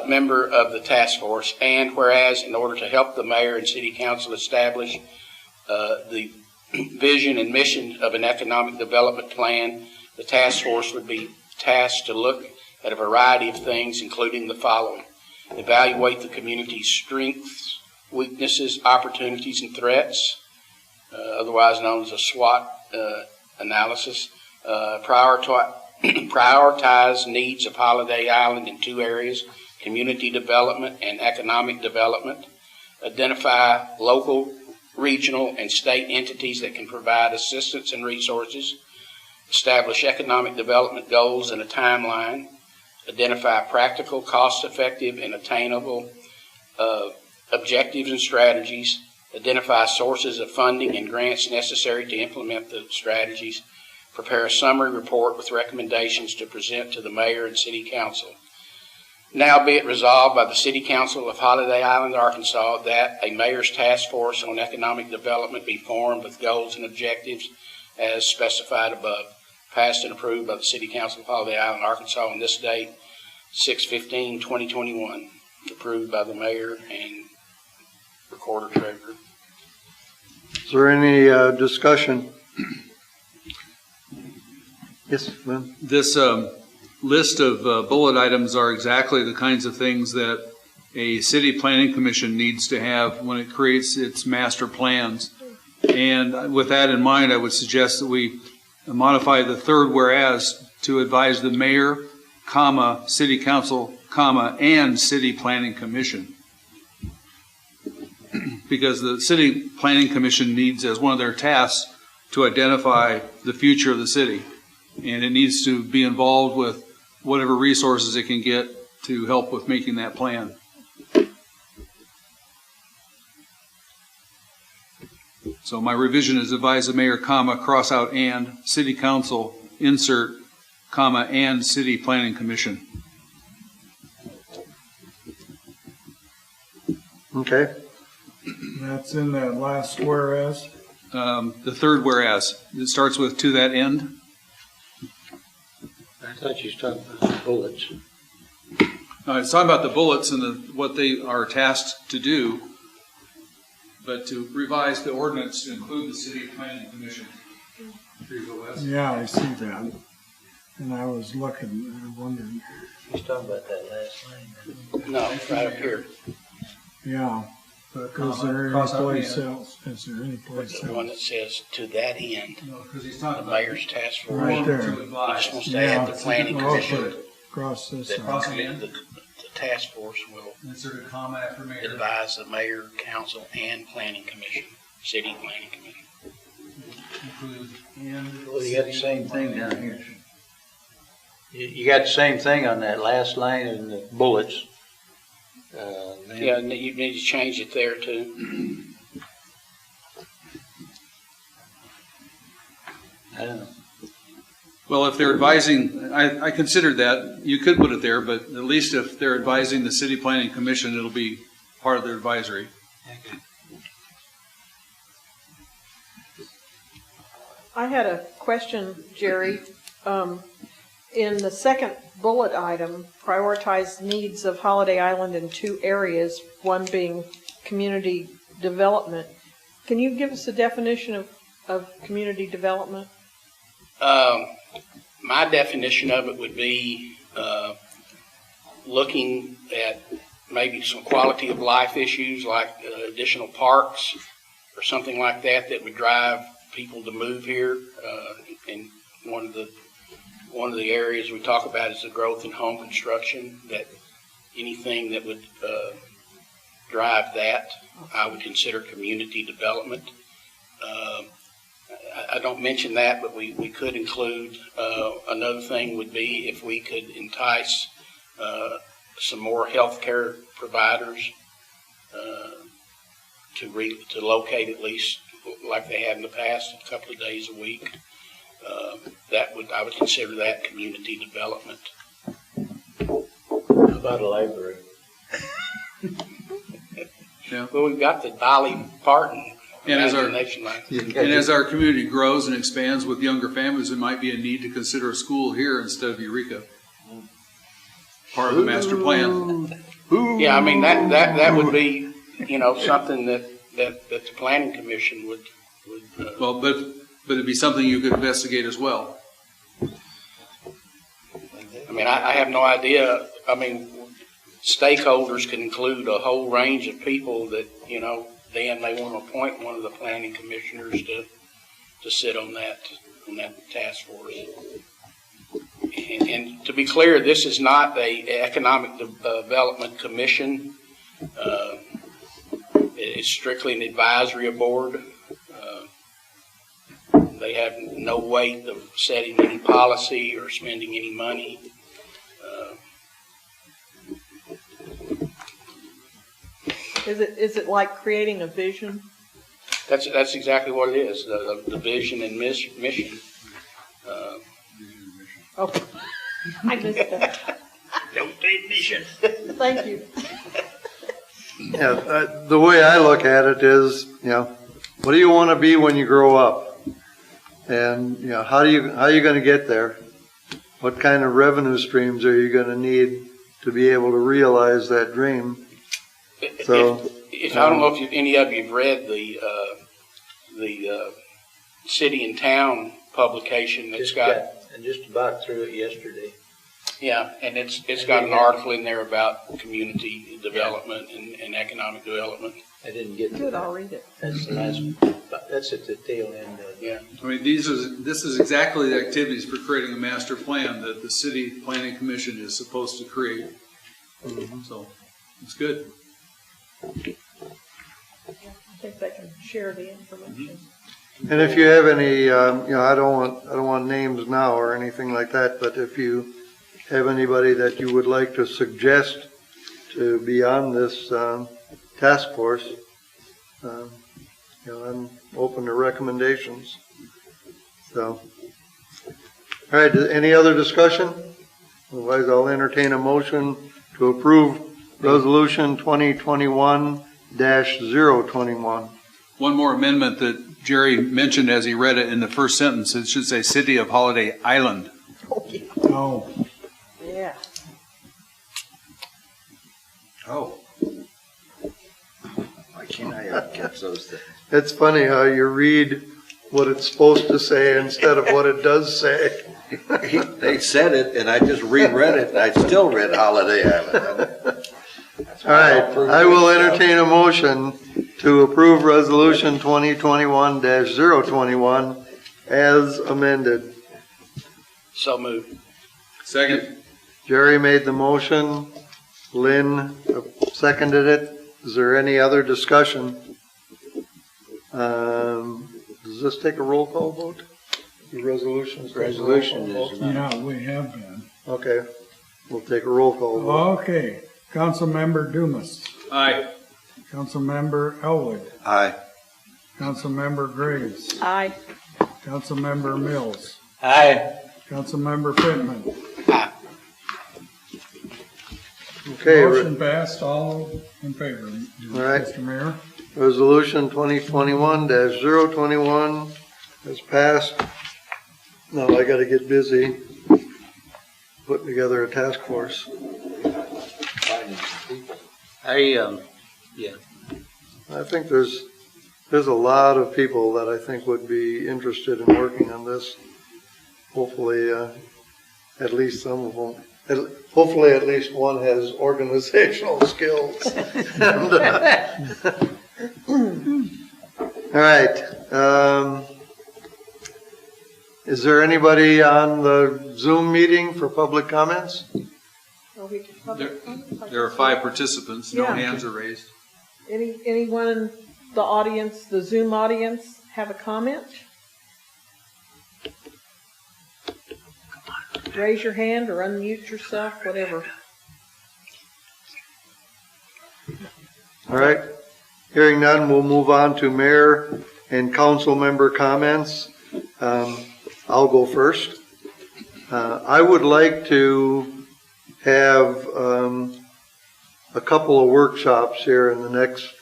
member of the task force. And whereas in order to help the mayor and city council establish the vision and mission of an economic development plan, the task force would be tasked to look at a variety of things, including the following: evaluate the community's strengths, weaknesses, opportunities, and threats, otherwise known as a SWOT analysis, prioritize needs of Holiday Island in 2 areas, community development and economic development, identify local, regional, and state entities that can provide assistance and resources, establish economic development goals and a timeline, identify practical, cost-effective, and attainable objectives and strategies, identify sources of funding and grants necessary to implement the strategies, prepare a summary report with recommendations to present to the mayor and city council. Now be it resolved by the City Council of Holiday Island, Arkansas, that a mayor's task force on economic development be formed with goals and objectives as specified above, passed and approved by the City Council of Holiday Island, Arkansas on this date, 6/15/2021, approved by the mayor and recorder treasurer. Is there any discussion? Yes, Lynn? This list of bullet items are exactly the kinds of things that a city planning commission needs to have when it creates its master plans. And with that in mind, I would suggest that we modify the third whereas to advise the mayor, comma, city council, comma, and city planning commission. Because the city planning commission needs as one of their tasks to identify the future of the city. And it needs to be involved with whatever resources it can get to help with making that plan. So my revision is advise the mayor, comma, cross out and, city council, insert, comma, and city planning commission. Okay. That's in that last whereas. The third whereas. It starts with to that end. I thought you was talking about the bullets. It's talking about the bullets and what they are tasked to do, but to revise the ordinance to include the city planning commission. Yeah, I see that. And I was looking, and I wondered, He's talking about that last line. No, right up here, yeah, But is there any cross out place and. else? Is there any place the one else? that says, "To that end, No, because he's the talking about. mayor's task force." Right there. To He advise. just wants to add the Yeah. planning I'll put commission. it across this That side. Crossing in? the task force will Insert a comma after mayor. advise the mayor, council, and planning commission, city planning commission. Include and. Well, you got the same thing down here. You got the same thing on that last line in the bullets. Then- Yeah, and you need to change it there too. I don't know. Well, if they're advising, I considered that, you could put it there, but at least if they're advising the city planning commission, it'll be part of their advisory. I had a question, Jerry. In the second bullet item, prioritize needs of Holiday Island in 2 areas, one being community development. Can you give us a definition of community development? My definition of it would be looking at maybe some quality of life issues like additional parks or something like that that would drive people to move here. And one of the areas we talk about is the growth in home construction, that anything that would drive that, I would consider community development. I don't mention that, but we could include, another thing would be if we could entice some more healthcare providers to locate at least like they had in the past, a couple of days a week. I would consider that community development. How about a library? Yeah. Well, we've got the Dolly Parton. And as our- Nation Line. And as our community grows and expands with younger families, there might be a need to consider a school here instead of Eureka. Part of the master plan. Yeah, I mean, that would be, something that the planning commission would. Well, but it'd be something you could investigate as well. I mean, I have no idea. I mean, stakeholders can include a whole range of people that, then they want to appoint one of the planning commissioners to sit on that task force. And to be clear, this is not a economic development commission. It's strictly an advisory board. They have no weight of setting any policy or spending any money. Is it like creating a vision? That's exactly what it is. The vision and mission. Oh, I missed that. Don't say mission. Thank you. Yeah, the way I look at it is, what do you want to be when you grow up? And, how are you going to get there? What kind of revenue streams are you going to need to be able to realize that dream? So, if I don't know if any of you have read the City and Town publication that's And just about through it yesterday. yeah, and it's got an article in there about community development and economic development. I didn't get to Good, that. I'll read it. That's the last, that's at the tail end of it. Yeah. I mean, this is exactly the activities for creating a master plan that the city planning commission is supposed to create. So, it's good. I think they can share the information. and if you have any, I don't want names now or anything like that, but if you have anybody that you would like to suggest to be on this task force, I'm open to recommendations. So, all right, any other discussion? Otherwise, I'll entertain a motion to approve Resolution 2021-021. One more amendment that Jerry mentioned as he read it in the first sentence. It should say City of Holiday Island. Oh, Yeah. Oh. Why can't I catch those things? It's funny how you read what it's supposed to say instead of what it does say. They said it, and I just reread it, and I still read Holiday Island. All right, I will entertain a motion to approve Resolution 2021-021 as amended. So moved. Second. Jerry made the motion, Lynn seconded it. Is there any other discussion? Does this take a roll call vote? The resolutions? Resolution is not. Yeah, we have been. Okay, we'll take a roll call vote. Okay, Councilmember Dumas, Aye. Councilmember Elwood, Aye. Councilmember Graves, Aye. Councilmember Mills, Aye. Councilmember Pittman. Aye. Okay, Motion passed, all in favor. All right. Mr. Mayor. Resolution 2021-021 has passed. Now I gotta get busy putting together a task force. Finding some people. I think there's a lot of people that I think would be interested in working on this. Hopefully, at least some of them. Hopefully, at least one has organizational skills. And, all right. Is there anybody on the Zoom meeting for public comments? There are 5 participants. No Yeah. hands are raised. Anyone in the audience, the Zoom audience, have a comment? Raise your hand or unmute yourself, whatever. All right. Hearing none, we'll move on to mayor and council member comments. I'll go first. I would like to have a couple of workshops here in the next,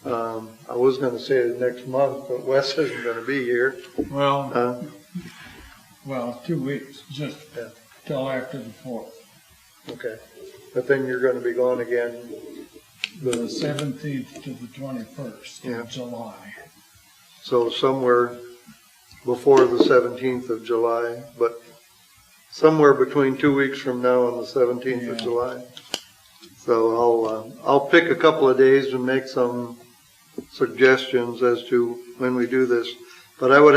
I was going to say the next month, but Wes isn't going to be here. Well, 2 weeks, just till after the 4th. Okay. But then you're going to be gone again. The 17th to the 21st Yeah. of July. So somewhere before the 17th of July, but somewhere between 2 weeks from now and the 17th of Yeah. July. So I'll pick a couple of days and make some suggestions as to when we do this. But I would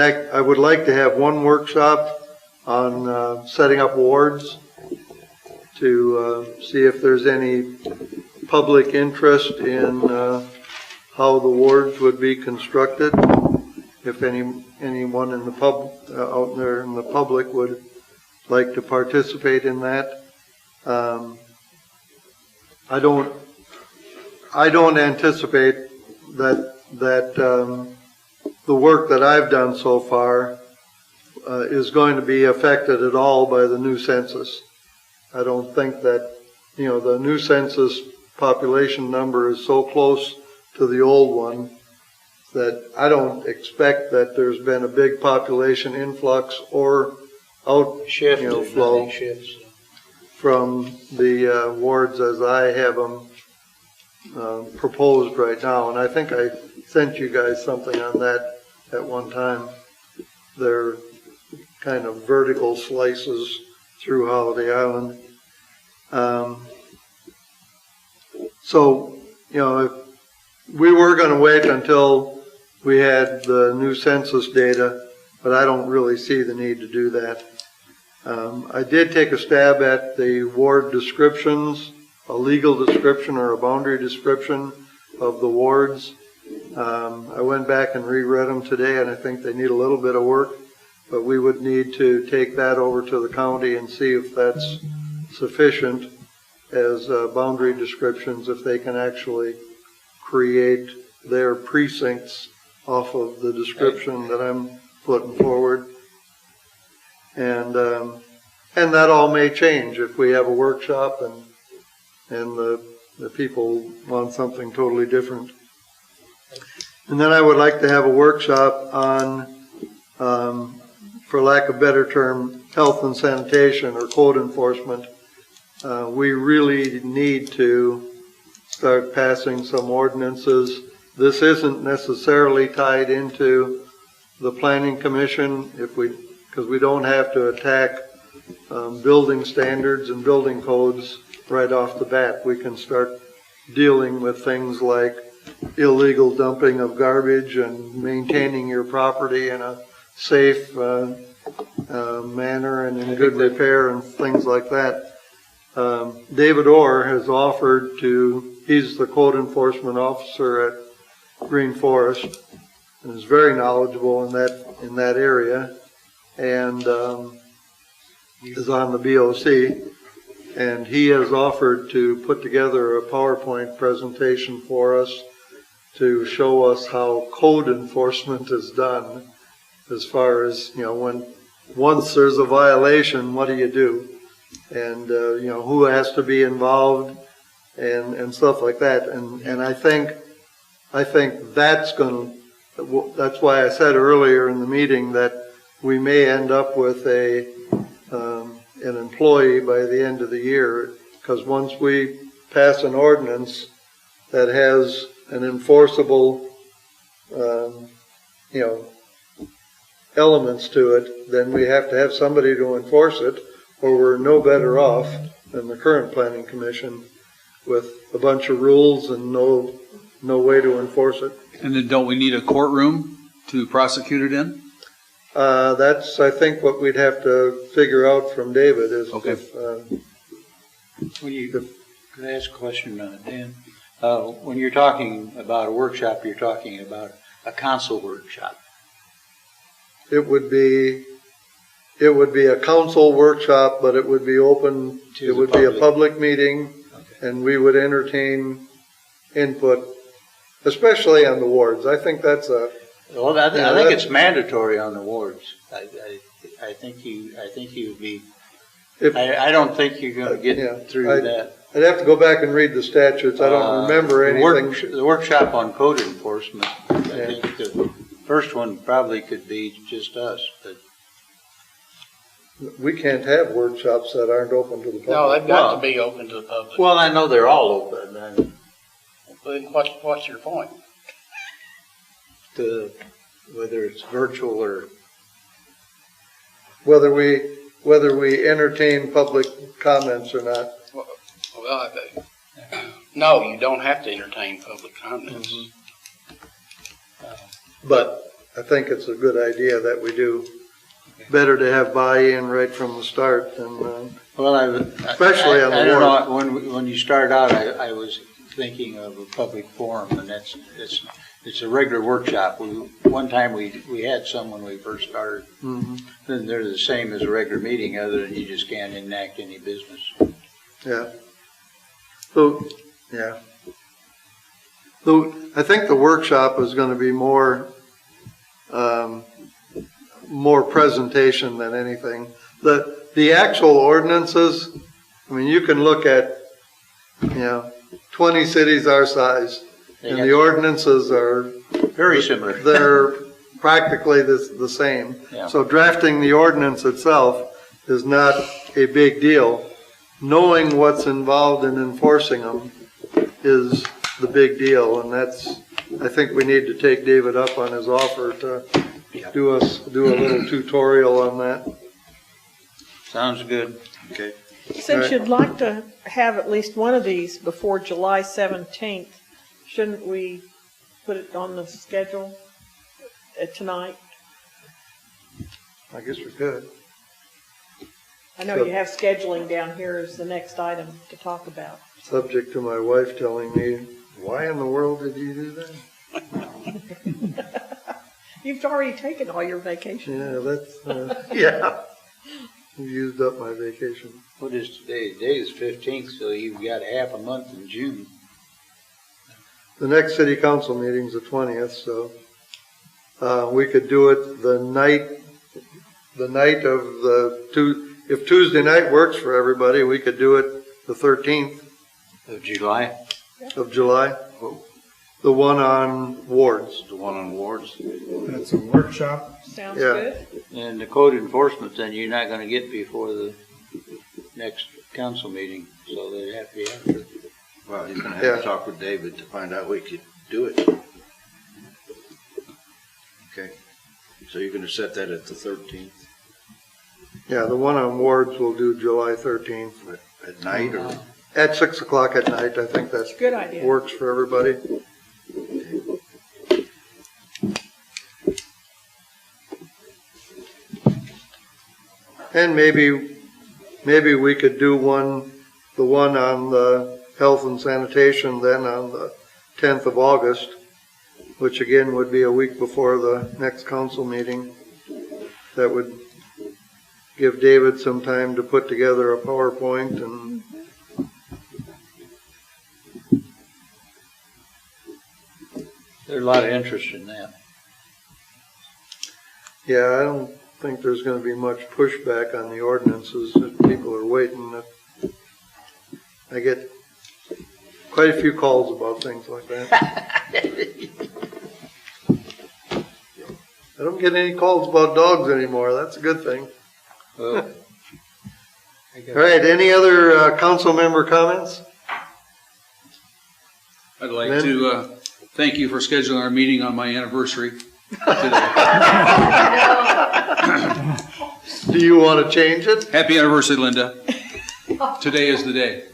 like to have one workshop on setting up wards to see if there's any public interest in how the wards would be constructed. If anyone in the out there in the public would like to participate in that. I don't anticipate that the work that I've done so far is going to be affected at all by the new census. I don't think that, the new census population number is so close to the old one that I don't expect that there's been a big population influx or flow shifts. from the wards as I have them proposed right now. And I think I sent you guys something on that at one time. They're kind of vertical slices through Holiday Island. So, if we were going to wait until we had the new census data, but I don't really see the need to do that. I did take a stab at the ward descriptions, a legal description or a boundary description of the wards. I went back and reread them today, and I think they need a little bit of work, but we would need to take that over to the county and see if that's sufficient as boundary descriptions, if they can actually create their precincts off of the description that I'm putting forward. And that all may change if we have a workshop and the people want something totally different. And then I would like to have a workshop on, for lack of a better term, health and sanitation or code enforcement. We really need to start passing some ordinances. This isn't necessarily tied into the planning commission, because we don't have to attack building standards and building codes right off the bat. We can start dealing with things like illegal dumping of garbage and maintaining your property in a safe manner and in good repair and things like that. David Orr has offered he's the code enforcement officer at Green Forest and is very knowledgeable in that area, and is on the BOC. And he has offered to put together a PowerPoint presentation for us to show us how code enforcement is done, as far as, once there's a violation, what do you do? And, who has to be involved and stuff like that. And I think that's why I said earlier in the meeting that we may end up with an employee by the end of the year, because once we pass an ordinance that has an enforceable, elements to it, then we have to have somebody to enforce it, or we're no better off than the current planning commission with a bunch of rules and no way to enforce it. And then don't we need a courtroom to prosecute it in? That's, I think, what we'd have to figure out from David is Okay. Could I ask a question, Dan? When you're talking about a workshop, you're talking about a council workshop. it would be a council workshop, but it would be open, it would be a public meeting, and we would entertain input, especially on the wards. I think that's Well, I think it's mandatory on the wards. I think you would be. I don't think you're going to get through that. I'd have to go back and read the statutes. I don't remember anything. The workshop on code enforcement. I think the first one probably could be just us, but. We can't have workshops that aren't open to the public. No, they've got to be open to the public. Well, I know they're all open. But what's your point? Whether it's virtual or. Whether we entertain public comments or not. Well, no, you don't have to entertain public comments. But I think it's a good idea that we do. Better to have buy-in right from the start than, especially on the I don't warrant. know, when you start out, I was thinking of a public forum, and it's a regular workshop. One time we had some when we first started. Mhm. Then they're the same as a regular meeting, other than you just can't enact any business. Yeah. So, yeah. So I think the workshop is going to be more presentation than anything. The actual ordinances, I mean, you can look at, 20 cities our size, and the ordinances are Very similar. They're practically the same. Yeah. So drafting the ordinance itself is not a big deal. Knowing what's involved in enforcing them is the big deal, and I think we need to take David up on his offer to do a little tutorial on that. Sounds good. Okay. Since you'd like to have at least one of these before July 17th, shouldn't we put it on the schedule tonight? I guess we could. I know you have scheduling down here as the next item to talk about. Subject to my wife telling me, why in the world did you do that? You've already taken all your vacation. Yeah, yeah. You used up my vacation. What is today? Today is 15th, so you've got half a month in June. The next city council meeting's the 20th, so we could do it the night of if Tuesday night works for everybody, we could do it the 13th Of July? of July. The one on wards. The one on wards. That's a workshop. Sounds Yeah. good. And the code enforcement, then you're not gonna get before the next council meeting, so they'd have to be after. Well, he's gonna have Yeah. to talk with David to find out we could do it. Okay. So you're gonna set that at the 13th Yeah, the one on wards we'll do July 13th at night, or? at 6 o'clock at night. I think that's Good idea. works for everybody. And maybe we could do the one on the health and sanitation then on the 10th of August, which again would be a week before the next council meeting. That would give David some time to put together a PowerPoint and There's a lot of interest in that. yeah, I don't think there's going to be much pushback on the ordinances if people are waiting. I get quite a few calls about things like that. I don't get any calls about dogs anymore. That's a good thing. Well, All right, any other council member comments? I'd like Lynn? to thank you for scheduling our meeting on my anniversary today. Do you want to change it? Happy anniversary, Linda. Today is the day.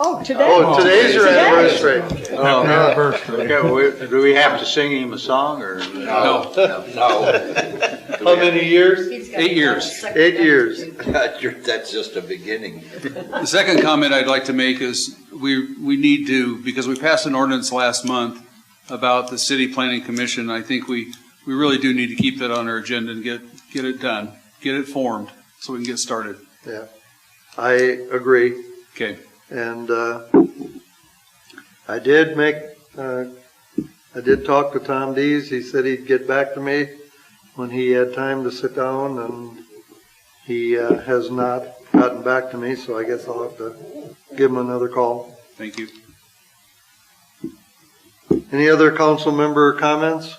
Oh, today? Oh, today's your Today. anniversary. Oh, Anniversary. okay, do we have to sing him a song or? No. How many years? 8 years. 8 years. That's just a beginning. The second comment I'd like to make is we need to, because we passed an ordinance last month about the city planning commission. I think we really do need to keep that on our agenda and get it done, get it formed so we can get started. Yeah, I agree. Okay. And I did talk to Tom Dees. He said he'd get back to me when he had time to sit down, and he has not gotten back to me, so I guess I'll have to give him another call. Thank you. Any other council member comments?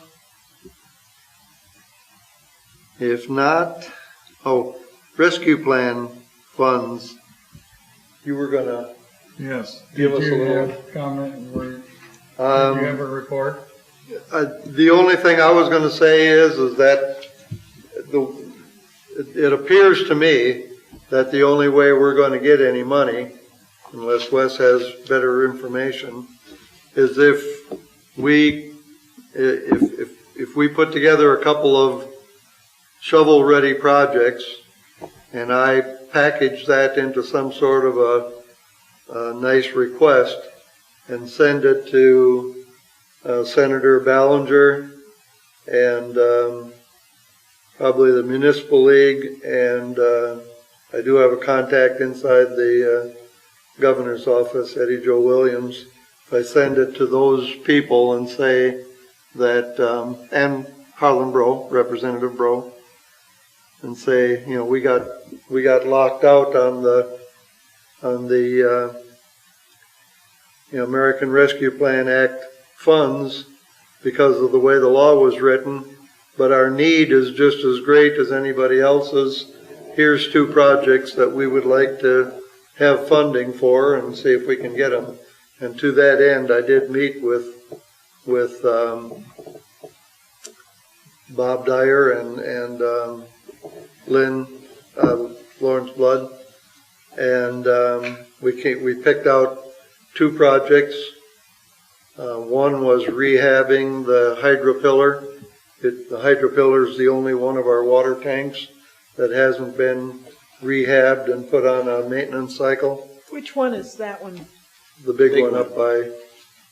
If not, rescue plan funds. You were gonna, Yes. Give us a Did you little- have comment? Did you have a report? the only thing I was gonna say is that it appears to me that the only way we're gonna get any money, unless Wes has better information, is if we put together a couple of shovel-ready projects, and I package that into some sort of a nice request and send it to Senator Ballinger and probably the Municipal League, and I do have a contact inside the governor's office, Eddie Joe Williams. If I send it to those people and say that, and Harlan Bro, Representative Bro, and say, we got locked out on the American Rescue Plan Act funds because of the way the law was written, but our need is just as great as anybody else's. Here's 2 projects that we would like to have funding for, and see if we can get them. And to that end, I did meet with Bob Dyer and Lynn Lawrence Blood, and we picked out 2 projects. One was rehabbing the hydro pillar. The hydro pillar is the only one of our water tanks that hasn't been rehabbed and put on a maintenance cycle. Which one is that one? The big one up by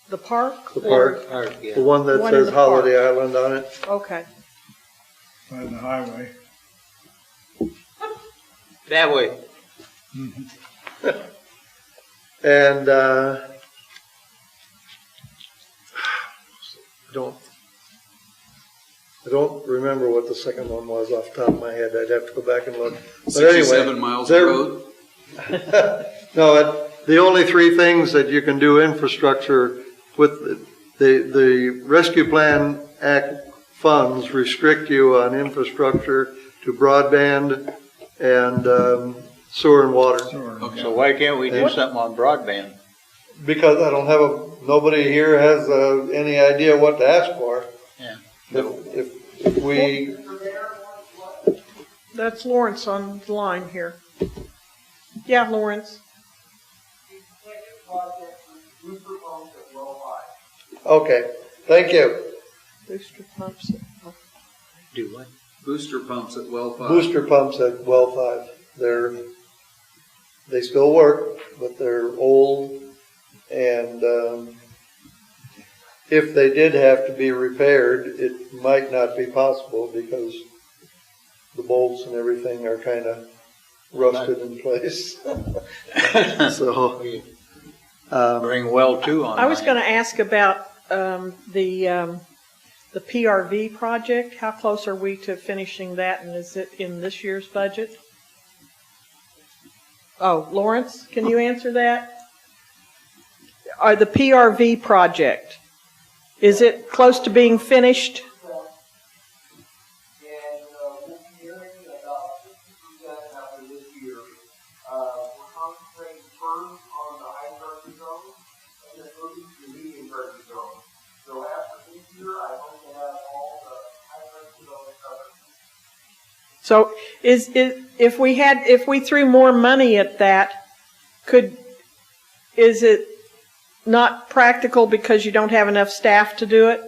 The park? the park, Yeah. the one that One in says the park. Holiday Island on it. Okay. By the highway. That way. And I don't remember what the second one was off the top of my head. I'd have to go back and look. But 67 anyway, miles of there- road. No, the only 3 things that you can do infrastructure with the Rescue Plan Act funds restrict you on infrastructure to broadband and sewer and water. Okay. So why can't we do something on broadband? Because I don't have nobody here has any idea what to ask for. Yeah. If we That's Lawrence on the line here. Yeah, Lawrence. Okay, thank you. Booster pumps. Do what? Booster pumps at well 5. Booster pumps at well 5. They still work, but they're old, and if they did have to be repaired, it might not be possible because the bolts and everything are kind of rusted in place. So, Bring well 2 on. I was mine. going to ask about the PRV project. How close are we to finishing that, and is it in this year's budget? Oh, Lawrence, can you answer that? The PRV project, is it close to being finished? And we'll be hearing about 50% after this year. We're concentrating first on the high pressure zone and then moving to the medium pressure zone. So after this year, I hope to have all the high pressure zones covered. So if we threw more money at that, is it not practical because you don't have enough staff to do it?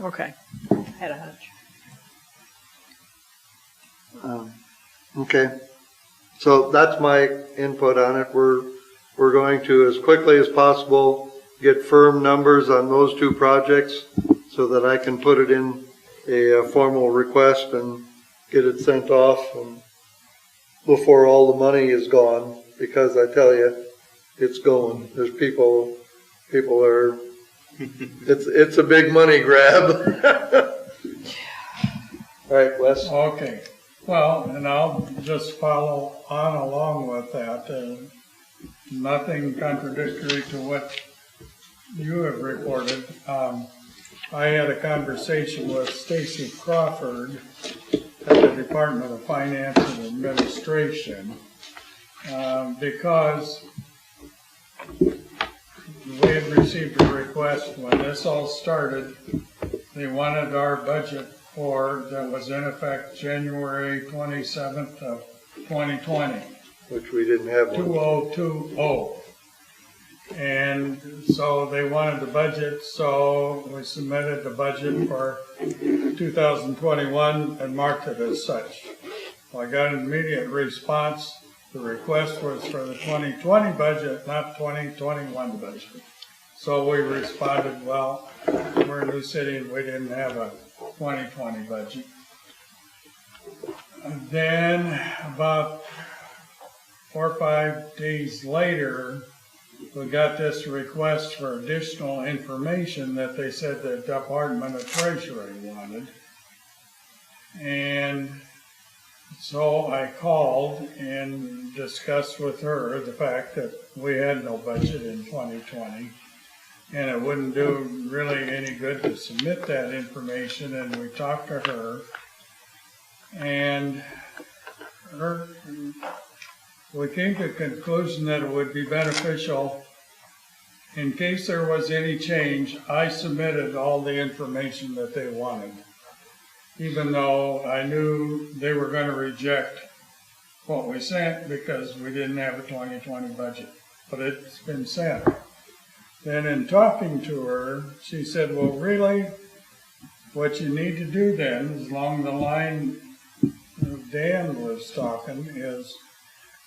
Okay, had a hunch. okay, so that's my input on it. We're going to, as quickly as possible, get firm numbers on those 2 projects so that I can put it in a formal request and get it sent off before all the money is gone, because I tell you, it's going. There's people are, it's a big money grab. All right, Wes. Okay, well, and I'll just follow on along with that. Nothing contradictory to what you have reported. I had a conversation with Stacy Crawford at the Department of Finance and Administration because we had received a request when this all started. They wanted our budget that was in effect January 27th of 2020. Which we didn't have one. 2020. And so they wanted the budget, so we submitted the budget for 2021 and marked it as such. Well, I got an immediate response. The request was for the 2020 budget, not 2021 budget. So we responded, well, we're a new city and we didn't have a 2020 budget. And then about 4 or 5 days later, we got this request for additional information that they said the Department of Treasury wanted. And so I called and discussed with her the fact that we had no budget in 2020. And it wouldn't do really any good to submit that information. And we talked to her. And we came to the conclusion that it would be beneficial, in case there was any change, I submitted all the information that they wanted, even though I knew they were going to reject what we sent because we didn't have a 2020 budget, but it's been sent. Then in talking to her, she said, well, really, what you need to do then, is along the line Dan was talking, is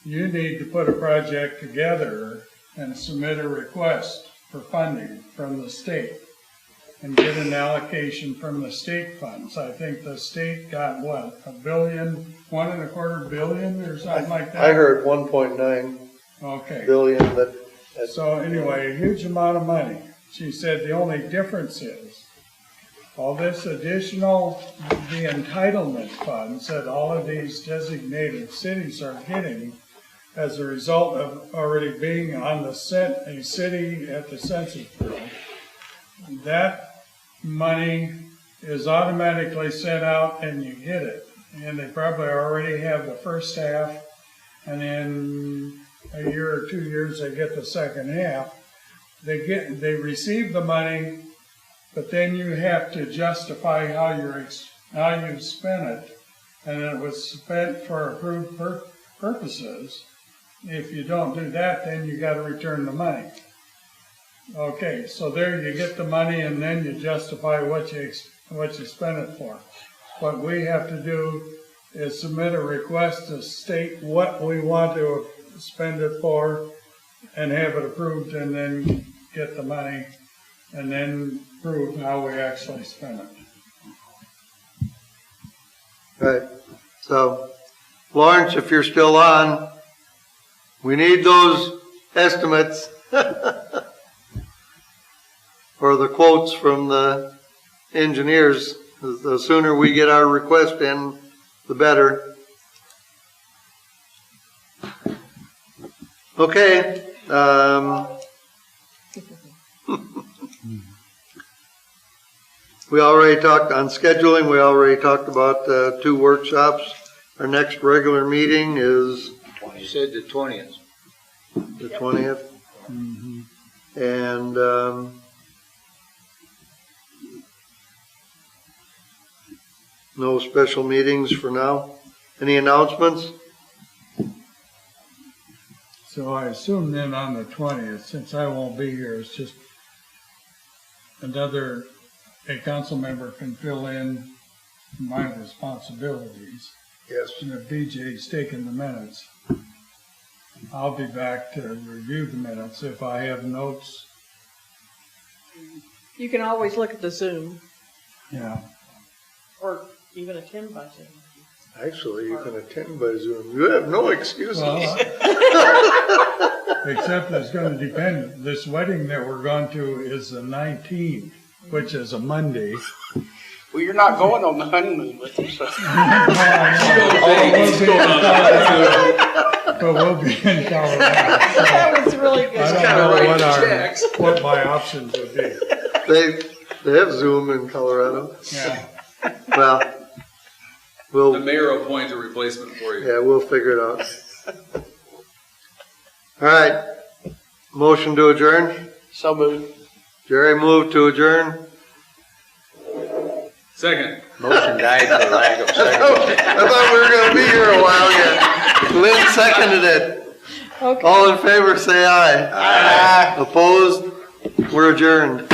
you need to put a project together and submit a request for funding from the state and get an allocation from the state funds. I think the state got what, $1 billion, $1.25 billion or something like that? I heard 1.9 okay. billion that. So anyway, a huge amount of money. She said the only difference is all this additional, the entitlement funds that all of these designated cities are getting as a result of already being on a city at the Census Bureau. That money is automatically sent out and you get it. And they probably already have the first half, and in a year or 2 years they get the second half. They receive the money, but then you have to justify how you spent it, and it was spent for approved purposes. If you don't do that, then you gotta return the money. Okay, so there you get the money and then you justify what you spent it for. What we have to do is submit a request to state what we want to spend it for and have it approved, and then get the money and then prove how we actually spent it. Right. So, Lawrence, if you're still on, we need those estimates or the quotes from the engineers. The sooner we get our request in, the better. Okay. We already talked on scheduling. We already talked about 2 workshops. Our next regular meeting is You said the 20th. the 20th. And no special meetings for now. Any announcements? So I assume then on the 20th, since I won't be here, it's just a council member can fill in my responsibilities. Yes. And if BJ's taking the minutes, I'll be back to review the minutes. If I have notes, You can always look at the Zoom yeah. or even attend by Zoom. Actually, you can attend by Zoom. You have no excuses. Well, except it's going to depend. This wedding that we're going to is the 19th, which is a Monday. Well, you're not going on the honeymoon with us. But we'll be in Colorado. That was really good. I don't know what my options would be. They have Zoom in Colorado. Yeah. Well, The we'll, mayor will appoint a replacement for you. yeah, we'll figure it out. All right. Motion to adjourn. So moved. Jerry moved to adjourn. Second. Motion died for lack of second. I thought we were going to be here a while yet. Lynn seconded it. Okay. All in favor, say aye. Aye. Opposed? We're adjourned.